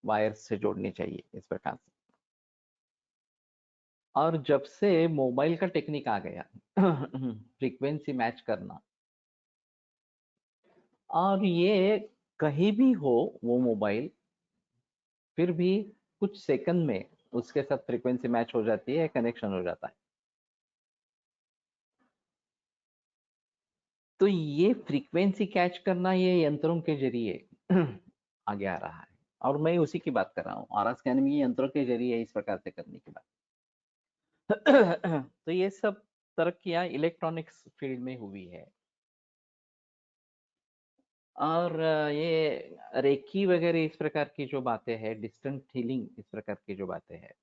वायर से जोड़नी चाहिए इस प्रकार से। और जब से मोबाइल का टेक्निक आ गया, फ्रीक्वेंसी मैच करना, और ये कहीं भी हो वो मोबाइल, फिर भी कुछ सेकंड में उसके साथ फ्रीक्वेंसी मैच हो जाती है, कनेक्शन हो जाता है। तो ये फ्रीक्वेंसी कैच करना ये यंत्रों के जरिए आगे आ रहा है और मैं उसी की बात कर रहा हूँ। ऑरा स्कैनिंग ये यंत्रों के जरिए इस प्रकार से करने की बात। तो ये सब तरक्कियां इलेक्ट्रॉनिक्स फील्ड में हुई है। और ये रेकी वगैरह इस प्रकार की जो बातें हैं, डिस्टेंट हीलिंग इस प्रकार की जो बातें हैं,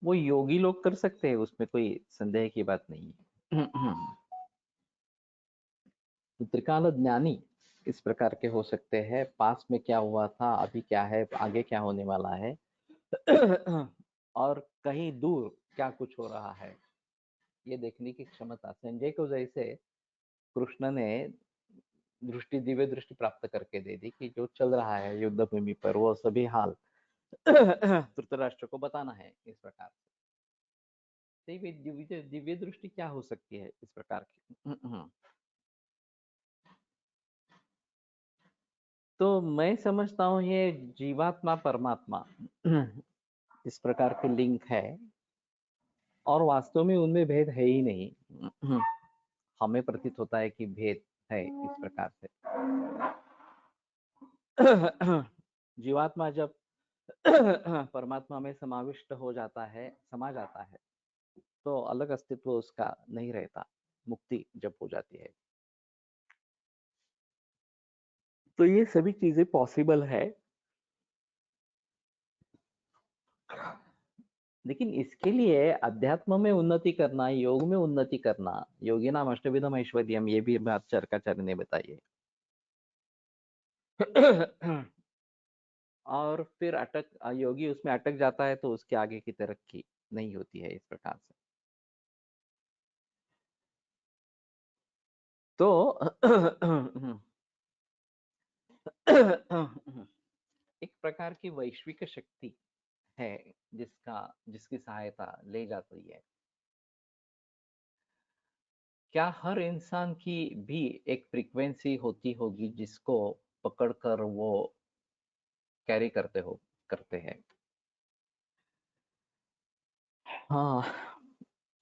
वो योगी लोग कर सकते हैं, उसमें कोई संदेह की बात नहीं है। तो त्रिकाल ज्ञानी इस प्रकार के हो सकते हैं, पास में क्या हुआ था, अभी क्या है, आगे क्या होने वाला है, और कहीं दूर क्या कुछ हो रहा है, ये देखने की क्षमता संजय को जैसे कृष्ण ने दिव्य दृष्टि प्राप्त करके दे दी कि जो चल रहा है युद्ध भूमि पर वो सभी हाल धृतराष्ट्र को बताना है इस प्रकार से। दिव्य दृष्टि क्या हो सकती है इस प्रकार की। तो मैं समझता हूँ ये जीवात्मा परमात्मा इस प्रकार के लिंक है और वास्तव में उनमें भेद है ही नहीं। हमें प्रतीत होता है कि भेद है इस प्रकार से। जीवात्मा जब परमात्मा में समाविष्ट हो जाता है, समा जाता है, तो अलग अस्तित्व उसका नहीं रहता, मुक्ति जब हो जाती है। तो ये सभी चीजें पॉसिबल है, लेकिन इसके लिए अध्यात्म में उन्नति करना, योग में उन्नति करना, योगी नाम अष्टविधम ऐश्वर्यम, ये भी बात चरकाचार्य ने बताई है। और फिर योगी उसमें अटक जाता है तो उसके आगे की तरक्की नहीं होती है इस प्रकार से। तो एक प्रकार की वैश्विक शक्ति है जिसकी सहायता ले जाती है क्या हर इंसान की भी एक फ्रीक्वेंसी होती होगी जिसको पकड़कर वो कैरी करते हैं? हाँ,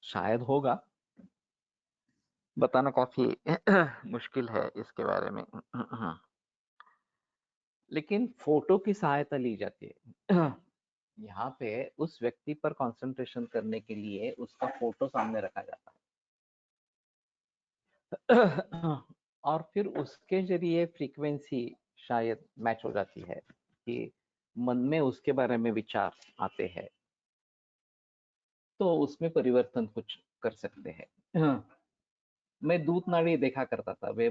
शायद होगा। बताना काफी मुश्किल है इसके बारे में। लेकिन फोटो की सहायता ली जाती है। यहाँ पे उस व्यक्ति पर कंसंट्रेशन करने के लिए उसका फोटो सामने रखा जाता है। और फिर उसके जरिए फ्रीक्वेंसी शायद मैच हो जाती है कि मन में उसके बारे में विचार आते हैं, तो उसमें परिवर्तन कुछ कर सकते हैं। मैं दूत नाड़ी देखा करता था, वे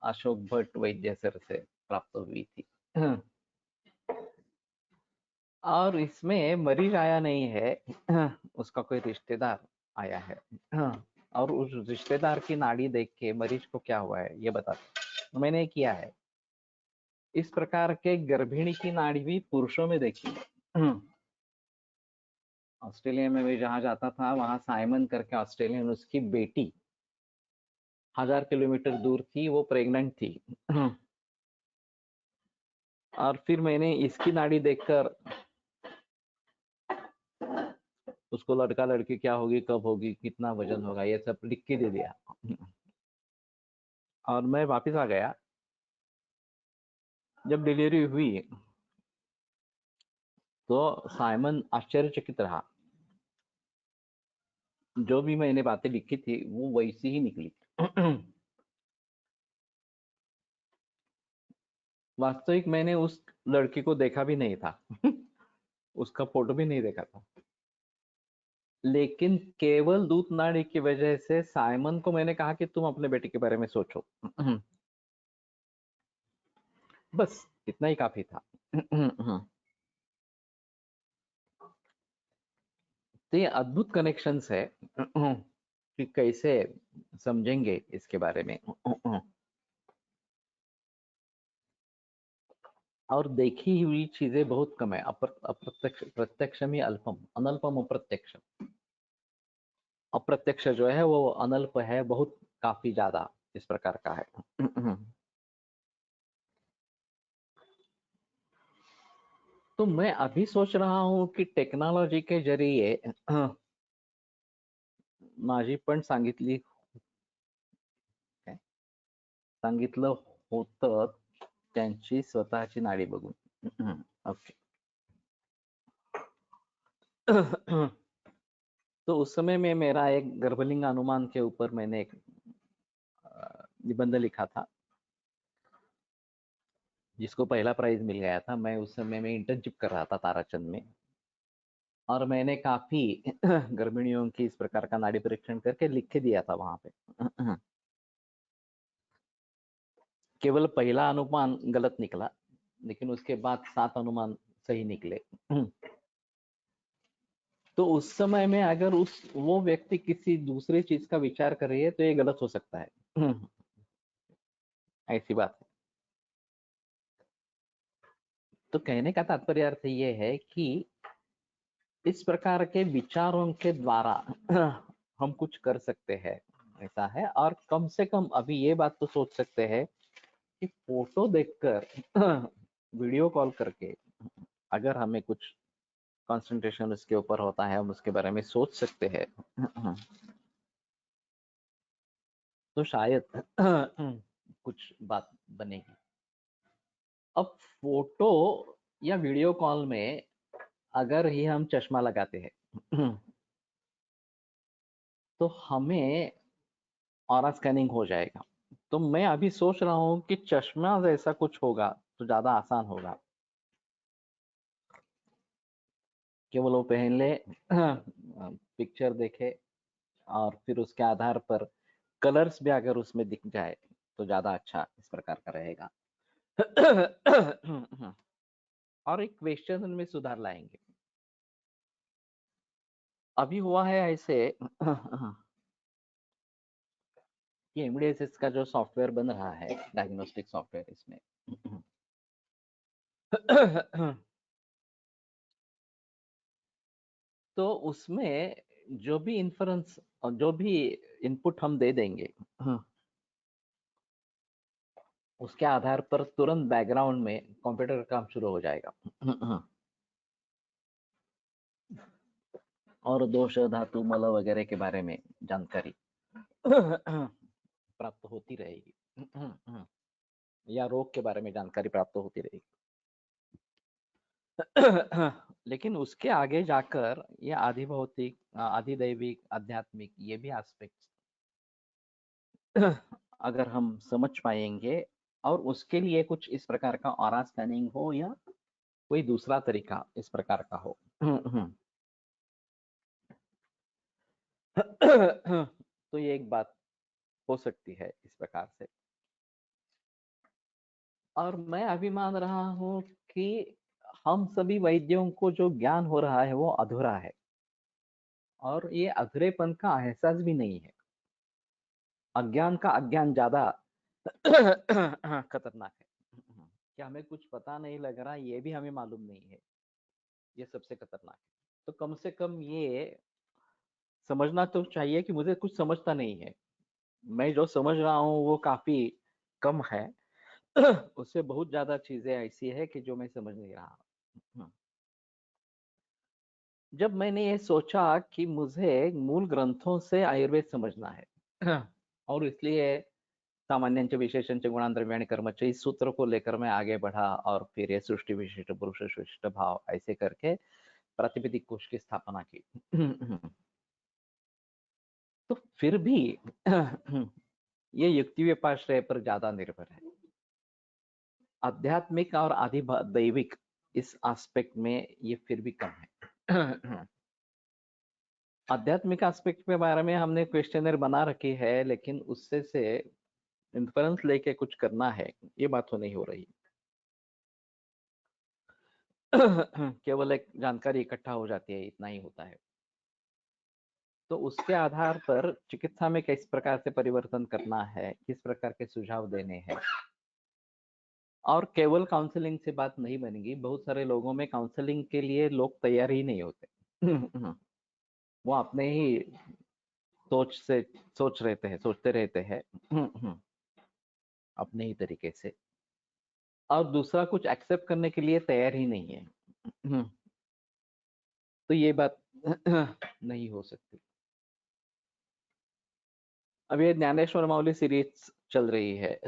अशोक भट्ट वैद्य सर से प्राप्त हुई थी। और इसमें मरीज आया नहीं है, उसका कोई रिश्तेदार आया है। और उस रिश्तेदार की नाड़ी देख के मरीज को क्या हुआ है ये बता, मैंने किया है। इस प्रकार के गर्भिणी की नाड़ी भी पुरुषों में देखी है। ऑस्ट्रेलिया में मैं जहाँ जाता था वहां साइमन करके ऑस्ट्रेलियन, उसकी बेटी 1000 किलोमीटर दूर थी, वो प्रेग्नेंट थी। और फिर मैंने इसकी नाड़ी देखकर उसको लड़का लड़की क्या होगी, कब होगी, कितना वजन होगा, ये सब लिख के दे दिया। और मैं वापस आ गया। जब डिलीवरी हुई तो साइमन आश्चर्यचकित रहा। जो भी मैंने बातें लिखी थी वो वैसी ही निकली। वास्तविक मैंने उस लड़की को देखा भी नहीं था। उसका फोटो भी नहीं देखा था। लेकिन केवल दूत नाड़ी की वजह से साइमन को मैंने कहा कि तुम अपने बेटे के बारे में सोचो। बस इतना ही काफी था। तो ये अद्भुत कनेक्शंस है कि कैसे समझेंगे इसके बारे में। और देखी हुई चीजें बहुत कम है। अप्रत्यक्ष प्रत्यक्षम ही अल्पम, अनल्पम अप्रत्यक्षम। अप्रत्यक्ष जो है वो अनल्प है, बहुत काफी ज्यादा इस प्रकार का है। तो मैं अभी सोच रहा हूँ कि टेक्नॉलॉजी के जरिए माझी पण सांगितलं होतं त्यांची स्वतःची नाडी बघून। ओके। तो उस समय में मेरा एक गर्भलिंग अनुमान के ऊपर मैंने एक निबंध लिखा था, जिसको पहला प्राइज मिल गया था। मैं उस समय में इंटर्नशिप कर रहा था ताराचंद में, और मैंने काफी गर्भिणियों की इस प्रकार का नाड़ी परीक्षण करके लिख के दिया था वहां पे। केवल पहला अनुमान गलत निकला, लेकिन उसके बाद 7 अनुमान सही निकले। तो उस समय में अगर वो व्यक्ति किसी दूसरे चीज का विचार कर रही है तो ये गलत हो सकता है। ऐसी बात है। तो कहने का तात्पर्य अर्थ ये है कि इस प्रकार के विचारों के द्वारा हम कुछ कर सकते हैं, ऐसा है। और कम से कम अभी ये बात तो सोच सकते हैं कि फोटो देखकर वीडियो कॉल करके अगर हमें कुछ कंसंट्रेशन उसके ऊपर होता है, हम उसके बारे में सोच सकते हैं। तो शायद कुछ बात बनेगी। अब फोटो या वीडियो कॉल में अगर ही हम चश्मा लगाते हैं तो हमें ऑरा स्कैनिंग हो जाएगा। तो मैं अभी सोच रहा हूँ कि चश्मा जैसा कुछ होगा तो ज्यादा आसान होगा। केवल वो पहन ले, पिक्चर देखे, और फिर उसके आधार पर कलर्स भी अगर उसमें दिख जाए तो ज्यादा अच्छा इस प्रकार का रहेगा। और एक क्वेश्चन में सुधार लाएंगे। अभी हुआ है ऐसे कि एमडीएसएस का जो सॉफ्टवेयर बन रहा है, डायग्नोस्टिक सॉफ्टवेयर, इसमें तो उसमें जो भी इन्फरेंस और जो भी इनपुट हम दे देंगे, उसके आधार पर तुरंत बैकग्राउंड में कंप्यूटर का काम शुरू हो जाएगा और दोष धातु मल वगैरह के बारे में जानकारी प्राप्त होती रहेगी या रोग के बारे में जानकारी प्राप्त होती रहेगी। लेकिन उसके आगे जाकर ये आधि भौतिक, आधि दैविक, आध्यात्मिक, ये भी एस्पेक्ट्स अगर हम समझ पाएंगे और उसके लिए कुछ इस प्रकार का ऑरा स्कैनिंग हो या कोई दूसरा तरीका इस प्रकार का हो तो ये एक बात हो सकती है इस प्रकार से। और मैं अभी मान रहा हूं कि हम सभी वैद्यों को जो ज्ञान हो रहा है वो अधूरा है और ये अधूरेपन का एहसास भी नहीं है। अज्ञान का अज्ञान ज्यादा खतरनाक है कि हमें कुछ पता नहीं लग रहा, ये भी हमें मालूम नहीं है, ये सबसे खतरनाक है। तो कम से कम ये समझना तो चाहिए कि मुझे कुछ समझता नहीं है, मैं जो समझ रहा हूँ वो काफी कम है उससे बहुत ज्यादा चीजें ऐसी है कि जो मैं समझ नहीं रहा। जब मैंने ये सोचा कि मुझे मूल ग्रंथों से आयुर्वेद समझना है और इसलिए सामान्यांच विशेषंच गुणांद्रव्याणि कर्मच इस सूत्र को लेकर मैं आगे बढ़ा और फिर ये सृष्टि विशिष्ट पुरुष विशिष्ट भाव ऐसे करके प्रातिपदिक कोश की स्थापना की। तो फिर भी ये युक्ति व्यापाश्रय पर ज्यादा निर्भर है। आध्यात्मिक और आधि दैविक इस एस्पेक्ट में ये फिर भी कम है। आध्यात्मिक एस्पेक्ट के बारे में हमने क्वेश्चनर बना रखी है, लेकिन उससे से इन्फ्लुएंस लेके कुछ करना है ये बात तो नहीं हो रही। केवल एक जानकारी इकट्ठा हो जाती है, इतना ही होता है। तो उसके आधार पर चिकित्सा में किस प्रकार से परिवर्तन करना है, किस प्रकार के सुझाव देने हैं, और केवल काउंसलिंग से बात नहीं बनेगी। बहुत सारे लोगों में काउंसलिंग के लिए लोग तैयार ही नहीं होते। वो अपने ही सोचते रहते हैं अपने ही तरीके से, और दूसरा कुछ एक्सेप्ट करने के लिए तैयार ही नहीं है। तो ये बात नहीं हो सकती। अब ये ज्ञानेश्वर माउली सीरीज चल रही है।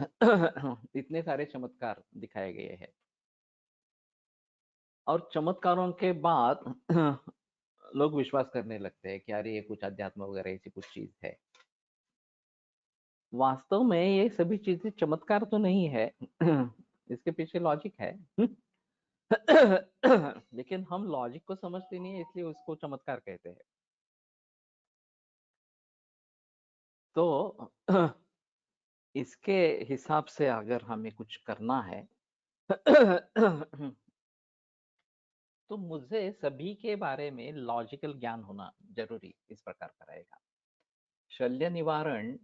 इतने सारे चमत्कार दिखाए गए हैं और चमत्कारों के बाद लोग विश्वास करने लगते हैं कि अरे ये कुछ अध्यात्म वगैरह ऐसी कुछ चीज है। वास्तव में ये सभी चीजें चमत्कार तो नहीं है। इसके पीछे लॉजिक है। लेकिन हम लॉजिक को समझते नहीं है, इसलिए उसको चमत्कार कहते हैं। तो इसके हिसाब से अगर हमें कुछ करना है तो मुझे सभी के बारे में लॉजिकल ज्ञान होना जरूरी इस प्रकार का रहेगा। शल्य निवारण,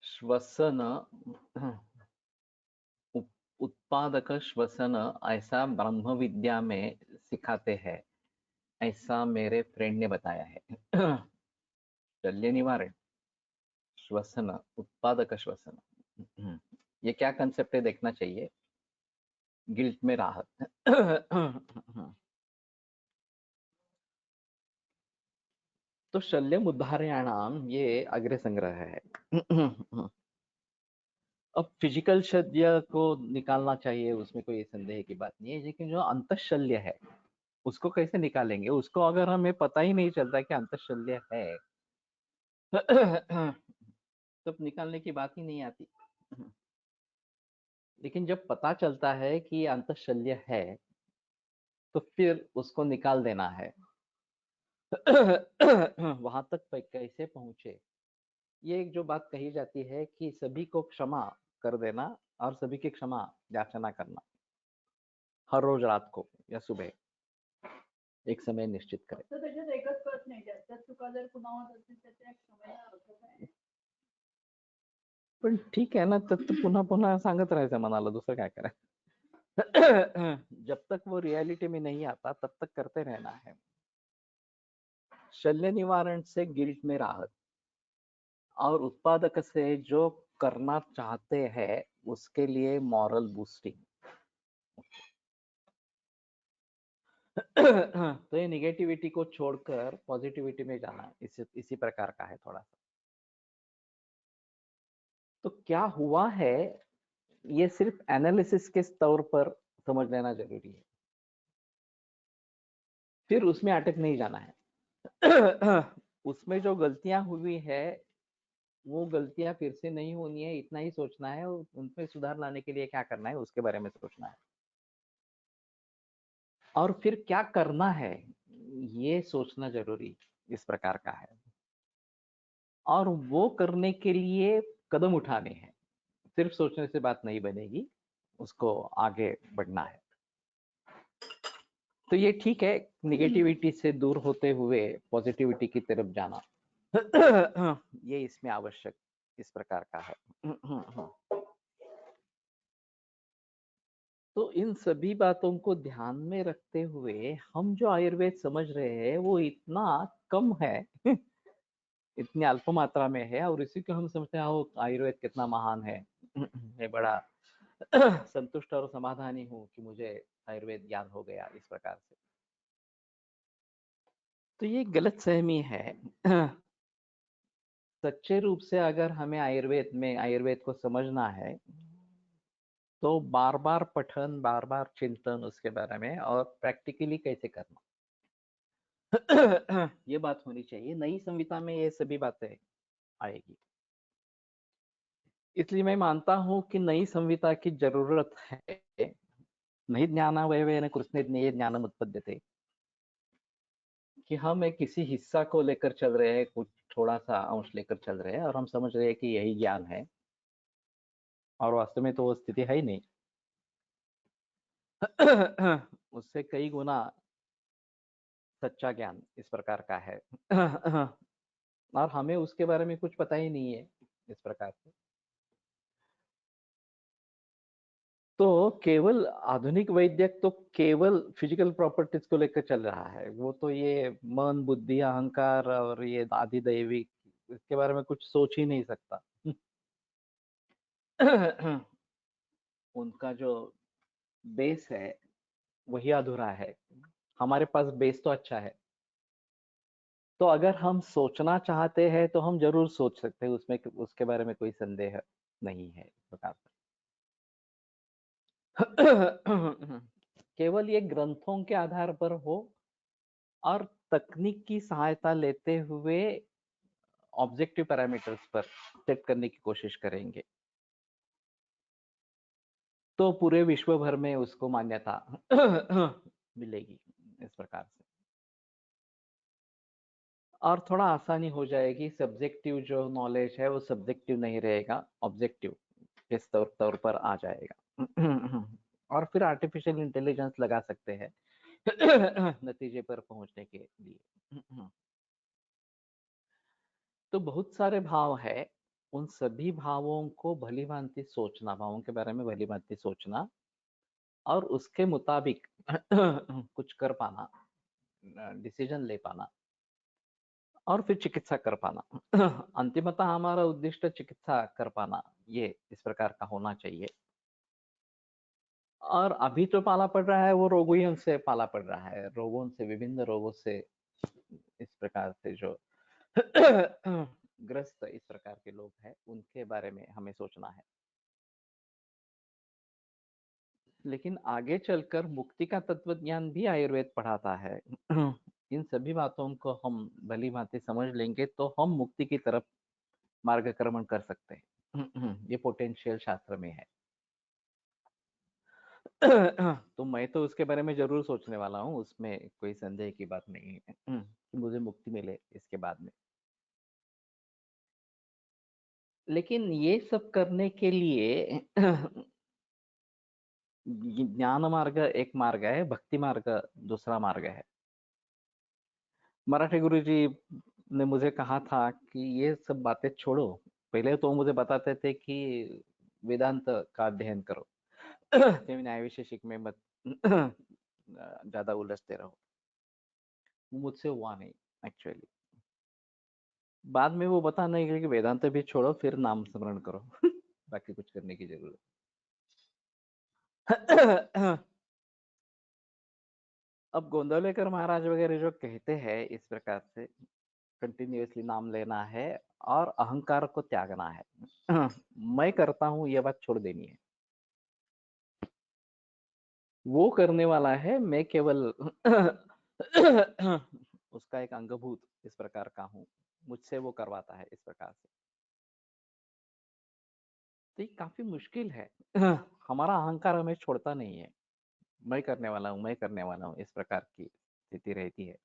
श्वसन, उत्पादक श्वसन ऐसा ब्रह्म विद्या में सिखाते हैं, ऐसा मेरे फ्रेंड ने बताया है। शल्य निवारण, श्वसन, उत्पादक श्वसन, ये क्या कंसेप्ट है देखना चाहिए। गिल्ट में राहत। तो शल्यम उद्धारयाणाम ये अग्र संग्रह है। अब फिजिकल शल्य को निकालना चाहिए, उसमें कोई संदेह की बात नहीं है, लेकिन जो अंतःशल्य है उसको कैसे निकालेंगे? उसको अगर हमें पता ही नहीं चलता कि अंतःशल्य है तब निकालने की बात ही नहीं आती। लेकिन जब पता चलता है कि अंतःशल्य है तो फिर उसको निकाल देना है। वहां तक कैसे पहुंचे? ये एक जो बात कही जाती है कि सभी को क्षमा कर देना और सभी की क्षमा याचना करना, हर रोज रात को या सुबह एक समय निश्चित करें। तर त्याच्यात एकच कळत नाही, त्यात चुका जर पुन्हा होत असतील तर त्या क्षमेला अर्थ काय? पण ठीक आहे ना, तर पुन्हा पुन्हा सांगत राहायचं मनाला, दुसरं काय करायचं? जब तक वो रियलिटी में नहीं आता तब तक करते रहना है। शल्य निवारण से गिल्ट में राहत, और उत्पादक से जो करना चाहते हैं उसके लिए मॉरल बूस्टिंग। तो ये निगेटिविटी को छोड़कर पॉजिटिविटी में जाना इसी प्रकार का है थोड़ा सा। तो क्या हुआ है ये सिर्फ एनालिसिस के तौर पर समझ लेना जरूरी है, फिर उसमें अटक नहीं जाना है। उसमें जो गलतियां हुई है वो गलतियां फिर से नहीं होनी है, इतना ही सोचना है, और उनमें सुधार लाने के लिए क्या करना है उसके बारे में सोचना है, और फिर क्या करना है ये सोचना जरूरी इस प्रकार का है, और वो करने के लिए कदम उठाने हैं। सिर्फ सोचने से बात नहीं बनेगी, उसको आगे बढ़ना है। तो ये ठीक है, निगेटिविटी से दूर होते हुए पॉजिटिविटी की तरफ जाना, ये इसमें आवश्यक इस प्रकार का है। तो इन सभी बातों को ध्यान में रखते हुए हम जो आयुर्वेद समझ रहे हैं वो इतना कम है, इतनी अल्प मात्रा में है, और इसी को हम समझते हैं "ओ, आयुर्वेद कितना महान है, मैं बड़ा संतुष्ट और समाधानी हूँ कि मुझे आयुर्वेद ज्ञान हो गया" इस प्रकार से। तो ये गलत सहमी है। सच्चे रूप से अगर हमें आयुर्वेद को समझना है तो बार बार पठन, बार बार चिंतन उसके बारे में, और प्रैक्टिकली कैसे करना, ये बात होनी चाहिए। नई संहिता में ये सभी बातें आएगी। इसलिए मैं मानता हूँ कि नई संहिता की जरूरत है। नहीं ज्ञानावयवेन कृष्णेन ज्ञानमुत्पद्यते, कि हम एक किसी हिस्सा को लेकर चल रहे हैं, कुछ थोड़ा सा अंश लेकर चल रहे हैं, और हम समझ रहे हैं कि यही ज्ञान है, और वास्तव में तो वो स्थिति है ही नहीं। उससे कई गुना सच्चा ज्ञान इस प्रकार का है। और हमें उसके बारे में कुछ पता ही नहीं है इस प्रकार से। तो केवल आधुनिक वैद्यक तो केवल फिजिकल प्रॉपर्टीज को लेकर चल रहा है, वो तो ये मन, बुद्धि, अहंकार और ये आदि दैवी, इसके बारे में कुछ सोच ही नहीं सकता। उनका जो बेस है वही अधूरा है। हमारे पास बेस तो अच्छा है, तो अगर हम सोचना चाहते हैं तो हम जरूर सोच सकते हैं, उसमें उसके बारे में कोई संदेह नहीं है इस प्रकार से। केवल ये ग्रंथों के आधार पर हो और तकनीक की सहायता लेते हुए ऑब्जेक्टिव पैरामीटर्स पर सेट करने की कोशिश करेंगे तो पूरे विश्व भर में उसको मान्यता मिलेगी इस प्रकार से, और थोड़ा आसानी हो जाएगी। सब्जेक्टिव जो नॉलेज है वो सब्जेक्टिव नहीं रहेगा, ऑब्जेक्टिव इस तौर पर आ जाएगा। और फिर आर्टिफिशियल इंटेलिजेंस लगा सकते हैं नतीजे पर पहुंचने के लिए। तो बहुत सारे भाव है, उन सभी भावों को भली भांति सोचना, भावों के बारे में भली भांति सोचना, और उसके मुताबिक कुछ कर पाना, डिसीजन ले पाना, और फिर चिकित्सा कर पाना। अंतिमतः हमारा उद्देश्य चिकित्सा कर पाना, ये इस प्रकार का होना चाहिए। और अभी जो पाला पड़ रहा है वो रोगियों से पाला पड़ रहा है, रोगों से, विभिन्न रोगों से इस प्रकार से जो ग्रस्त इस प्रकार के लोग हैं उनके बारे में हमें सोचना है। लेकिन आगे चलकर मुक्ति का तत्व ज्ञान भी आयुर्वेद पढ़ाता है। इन सभी बातों को हम भली भांति समझ लेंगे तो हम मुक्ति की तरफ मार्गक्रमण कर सकते हैं। ये पोटेंशियल शास्त्र में है। तो मैं तो उसके बारे में जरूर सोचने वाला हूँ, उसमें कोई संदेह की बात नहीं है कि मुझे मुक्ति मिले इसके बाद में। लेकिन ये सब करने के लिए ज्ञान मार्ग एक मार्ग है, भक्ति मार्ग दूसरा मार्ग है। मराठी गुरुजी ने मुझे कहा था कि ये सब बातें छोड़ो, पहले तो मुझे बताते थे कि वेदांत का अध्ययन करो। कि न्याय विशेषिक में मत ज्यादा उलझते रहो। मुझसे हुआ नहीं एक्चुअली। बाद में वो बताने के लिए कि वेदांत भी छोड़ो, फिर नाम स्मरण करो। बाकी कुछ करने की जरूरत। अब गोंदवलेकर महाराज वगैरह जो कहते हैं इस प्रकार से कंटिन्यूअसली नाम लेना है और अहंकार को त्यागना है। मैं करता हूं ये बात छोड़ देनी है। वो करने वाला है, मैं केवल उसका एक अंगभूत इस प्रकार का हूं। मुझसे वो करवाता है इस प्रकार से। तो ये काफी मुश्किल है। हमारा अहंकार हमें छोड़ता नहीं है। मैं करने वाला हूँ, मैं करने वाला हूँ, इस प्रकार की स्थिति रहती है।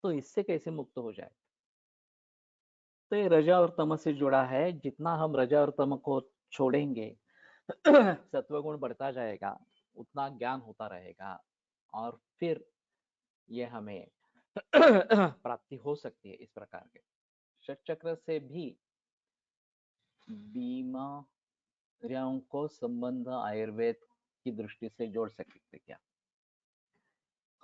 तो इससे कैसे मुक्त हो जाए? तो ये रजा और तमस से जुड़ा है। जितना हम रजा और तम को छोड़ेंगे, सत्वगुण बढ़ता जाएगा, उतना ज्ञान होता रहेगा और फिर ये हमें प्राप्ति हो सकती है। इस प्रकार के षट चक्र से भी बीमारियों को संबंध आयुर्वेद की दृष्टि से जोड़ सकते क्या?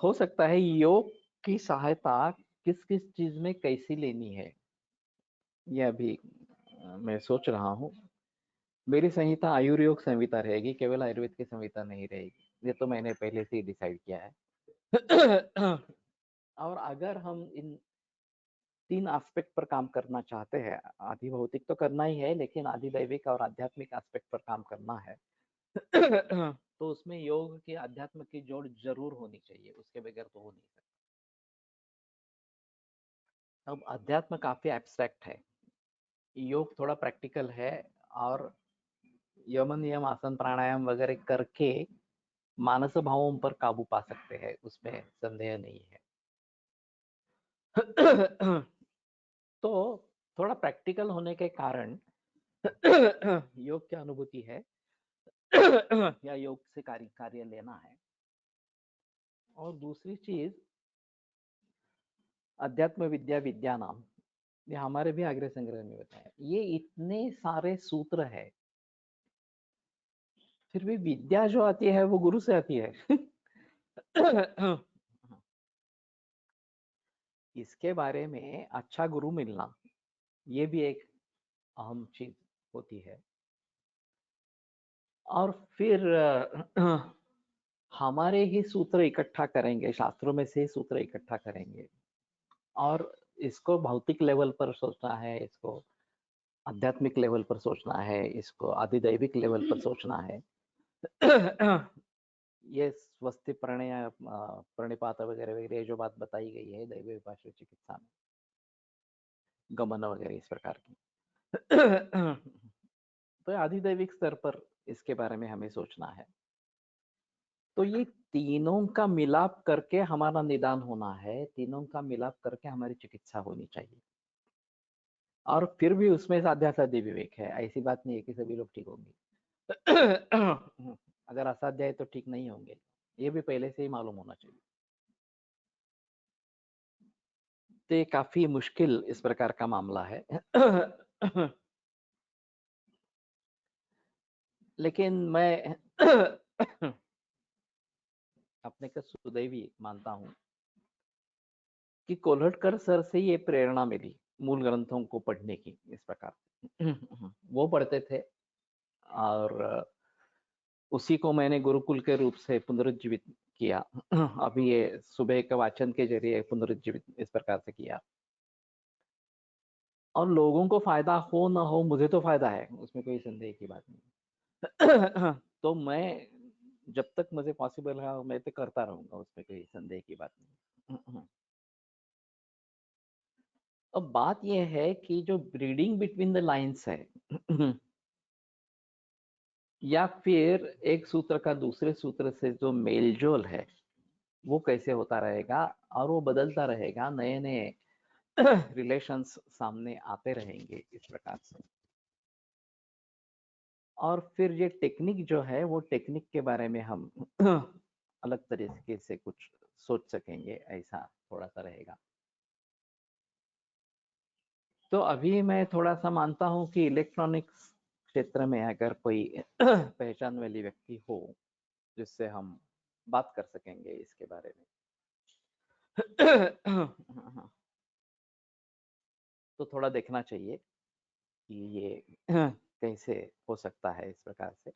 हो सकता है। योग की सहायता किस किस चीज में कैसी लेनी है, यह अभी मैं सोच रहा हूँ। मेरी संहिता आयुर्योग संहिता रहेगी, केवल आयुर्वेद की संहिता नहीं रहेगी। ये तो मैंने पहले से ही डिसाइड किया है। और अगर हम इन 3 एस्पेक्ट पर काम करना चाहते हैं, आदि भौतिक तो करना ही है, लेकिन आदि दैविक और आध्यात्मिक एस्पेक्ट पर काम करना है, तो उसमें योग की अध्यात्म की जोड़ जरूर होनी चाहिए। उसके बगैर तो हो नहीं सकता। अब अध्यात्म काफी एब्स्ट्रैक्ट है, योग थोड़ा प्रैक्टिकल है। और यमन नियम आसन प्राणायाम वगैरह करके मानस भावों पर काबू पा सकते हैं, उसमें संदेह नहीं है। तो थोड़ा प्रैक्टिकल होने के कारण योग की अनुभूति है या योग से कार्य लेना है। और दूसरी चीज, अध्यात्म विद्या विद्या नाम, ये हमारे भी आग्रह संग्रह में बताया। ये इतने सारे सूत्र है, फिर भी विद्या जो आती है वो गुरु से आती है। इसके बारे में अच्छा गुरु मिलना, ये भी एक अहम चीज होती है। और फिर हमारे ही सूत्र इकट्ठा करेंगे, शास्त्रों में से ही सूत्र इकट्ठा करेंगे और इसको भौतिक लेवल पर सोचना है, इसको आध्यात्मिक लेवल पर सोचना है, इसको आधिदैविक लेवल पर सोचना है। ये स्वस्ति प्रणय प्रणिपात वगैरह वगैरह जो बात बताई गई है दैव विभाषा चिकित्सा में, गमन वगैरह इस प्रकार की। तो आधिदैविक स्तर पर इसके बारे में हमें सोचना है। तो ये तीनों का मिलाप करके हमारा निदान होना है, तीनों का मिलाप करके हमारी चिकित्सा होनी चाहिए। और फिर भी उसमें साध्यासाध्य विवेक है, ऐसी बात नहीं है कि सभी लोग ठीक होंगे। अगर असाध्य है तो ठीक नहीं होंगे, ये भी पहले से ही मालूम होना चाहिए। तो ये काफी मुश्किल इस प्रकार का मामला है। लेकिन मैं अपने को सुदैवी मानता हूं कि कोल्हटकर सर से ये प्रेरणा मिली मूल ग्रंथों को पढ़ने की इस प्रकार। वो पढ़ते थे और उसी को मैंने गुरुकुल के रूप से पुनरुज्जीवित किया। अभी ये सुबह के वाचन के जरिए पुनरुज्जीवित इस प्रकार से किया। और लोगों को फायदा हो ना हो, मुझे तो फायदा है, उसमें कोई संदेह की बात नहीं। तो मैं जब तक मुझे पॉसिबल है मैं तो करता रहूंगा, उसमें कोई संदेह की बात नहीं। अब बात यह है कि जो ब्रीडिंग बिटवीन द लाइंस है, या फिर एक सूत्र का दूसरे सूत्र से जो मेलजोल है, वो कैसे होता रहेगा और वो बदलता रहेगा, नए नए रिलेशंस सामने आते रहेंगे इस प्रकार से। और फिर ये टेक्निक जो है, वो टेक्निक के बारे में हम अलग तरीके से कुछ सोच सकेंगे, ऐसा थोड़ा सा रहेगा। तो अभी मैं थोड़ा सा मानता हूं कि इलेक्ट्रॉनिक्स क्षेत्र में अगर कोई पहचान वाली व्यक्ति हो जिससे हम बात कर सकेंगे इसके बारे में तो थोड़ा देखना चाहिए कि ये कैसे हो सकता है इस प्रकार से,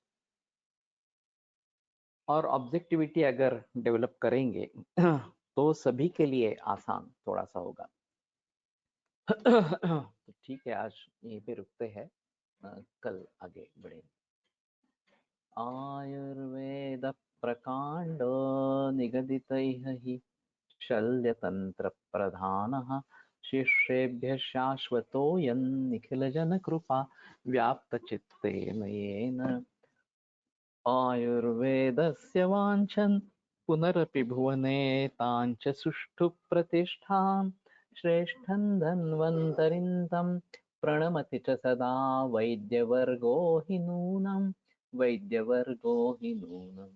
और ऑब्जेक्टिविटी अगर डेवलप करेंगे तो सभी के लिए आसान थोड़ा सा होगा। तो ठीक है, आज यहीं पे रुकते हैं, कल आगे बढ़ेंगे। आयुर्वेद प्रकांड निगदितैः हि शल्यतंत्र प्रधानः शिष्येभ्यः शाश्वतोऽयं निखिलजनकृपा व्याप्तचित्तेन येन आयुर्वेदस्य वाञ्छन् पुनरपि भुवने ताञ्च सुष्ठु प्रतिष्ठां श्रेष्ठं धन्वन्तरिं तं प्रणमति च सदा वैद्यवर्गो हि नूनं वैद्यवर्गो हि नूनम्।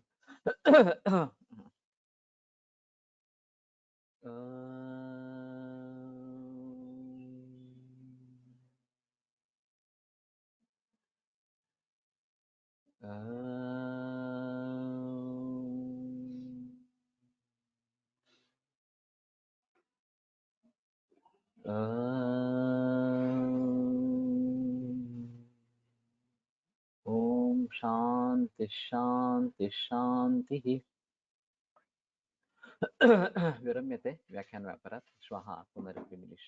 ओम शांति शांति शांति। विरम्यते व्याख्यानव्यापारात् श्वः पुनरपि मिलिष्यामः।